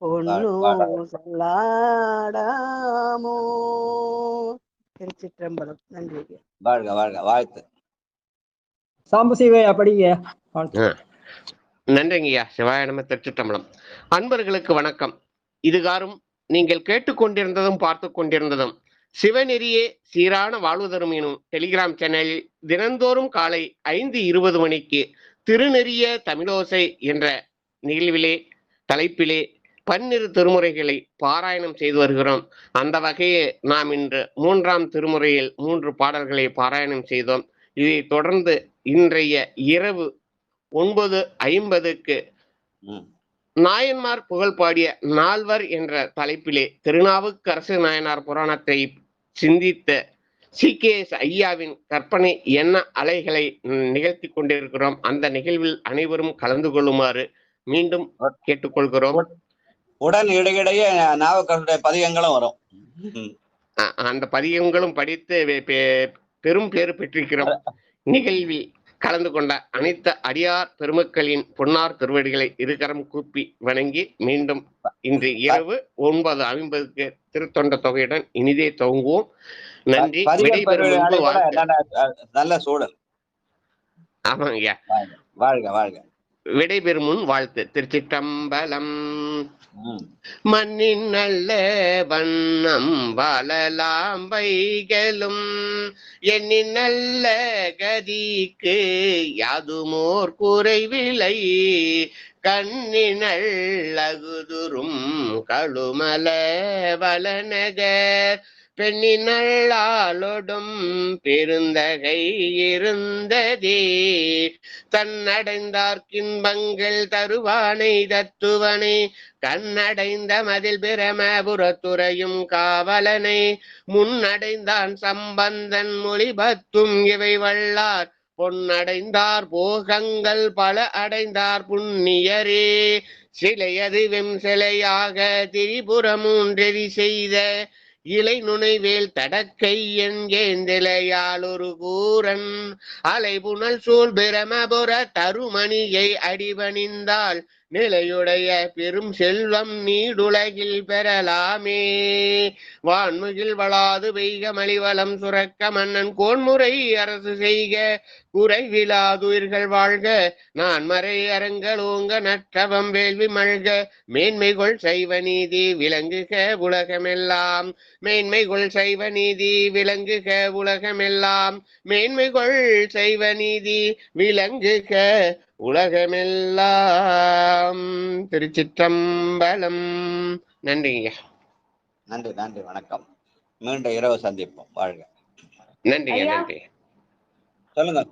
பொன்னூசலாடாமோ. திருச்சிற்றம்பலம். நன்றி. வாழ்க வாழ்க. வாழ்த்து. சாம்பசிவையா படிங்க. நன்றிங்கய்யா. சிவாய நம. திருச்சிற்றம்பலம். அன்பர்களுக்கு வணக்கம். இதுகாரும் நீங்கள் கேட்டுக்கொண்டிருந்ததும் பார்த்து கொண்டிருந்ததும் சிவநெறியே சீரான வாழ்வு தரும் எனும் டெலிகிராம் சேனலில் தினந்தோறும் காலை 5:20 மணிக்கு திருநெறிய தமிழோசை என்ற நிகழ்விலே தலைப்பிலே 12 திருமுறைகளை பாராயணம் செய்து வருகிறோம். அந்த வகையே நாம் இன்று 3ஆம் திருமுறையில் 3 பாடல்களை பாராயணம் செய்தோம். இதை தொடர்ந்து இன்றைய இரவு 9:50க்கு நாயன்மார் புகழ் பாடிய 4வர் என்ற தலைப்பிலே திருநாவுக்கரசு நாயனார் புராணத்தை சிந்தித்த CKS ஐயாவின் கற்பனை எண்ண அலைகளை நிகழ்த்தி கொண்டிருக்கிறோம். அந்த நிகழ்வில் அனைவரும் கலந்து கொள்ளுமாறு மீண்டும் கேட்டுக்கொள்கிறோம். உடன் இடையிடையே நாவுக்கரசுடைய பதிகங்களும் வரும். அந்த பதிகங்களும் படித்து பெரும் பேறு பெற்றிருக்கிறோம். நிகழ்வில் கலந்து கொண்ட அனைத்து அடியார் பெருமக்களின் பொன்னார் திருவடிகளை இருகரம் கூப்பி வணங்கி மீண்டும் இன்று இரவு 9:50 திருத்தொண்ட தொகையுடன் இனிதே துவங்குவோம். நன்றி. நல்ல சூழல். ஆமாங்க ஐயா. வாழ்க வாழ்க. விடைபெறும் முன் வாழ்த்து. திருச்சிற்றம்பலம். மண்ணின் நல்ல வண்ணம் வாழலாம் வைகளும் எண்ணின் நல்ல கதிக்கு யாதுமோர் குறைவில்லை கண்ணினள் அகுதுரும் கழுமல வளநகர் பெண்ணினள்ளாலொடும் பெருந்தகை இருந்ததே தன்னடைந்தார்க்கின்பங்கள் தருவானை தத்துவனை கண்ணடைந்த மதில் பிரமபுரத்துறையும் காவலனை முன்னடைந்தான் சம்பந்தன் மொழிபத்தும் இவை வல்லார் பொன்னடைந்தார் போகங்கள் பல அடைந்தார் புண்ணியரே சிலையது வெம்சிலையாக திரிபுரமூன்றெறி செய்த இலை நுனைவேல் தடக்கை என்கேந்திலையால் ஒரு கூரன் அலைபுணல் சூழ் பிரமபுர தருமணியை அடிபணிந்தால் நிலையுடைய பெரும் செல்வம் நீடுலகில் பெறலாமே வான்முகில் வளாது பெய்க மலிவளம் சுரக்க மன்னன் கோன்முறை அரசு செய்க குறைவிலாதுயிர்கள் வாழ்க நான் மறை அரங்கள் ஓங்க நற்றவம் வேள்வி மல்க மேன்மைகொள் சைவ நீதி விளங்குக உலகமெல்லாம் மேன்மைகொள் சைவ நீதி விளங்குக உலகமெல்லாம் மேன்மைகொள் சைவ நீதி விளங்குக உலகமெல்லாம். திருச்சிற்றம்பலம். நன்றிங்க. நன்றி நன்றி. வணக்கம். மீண்டும் இரவு சந்திப்போம். வாழ்க. நன்றிங்க. நன்றி. சொல்லுங்க.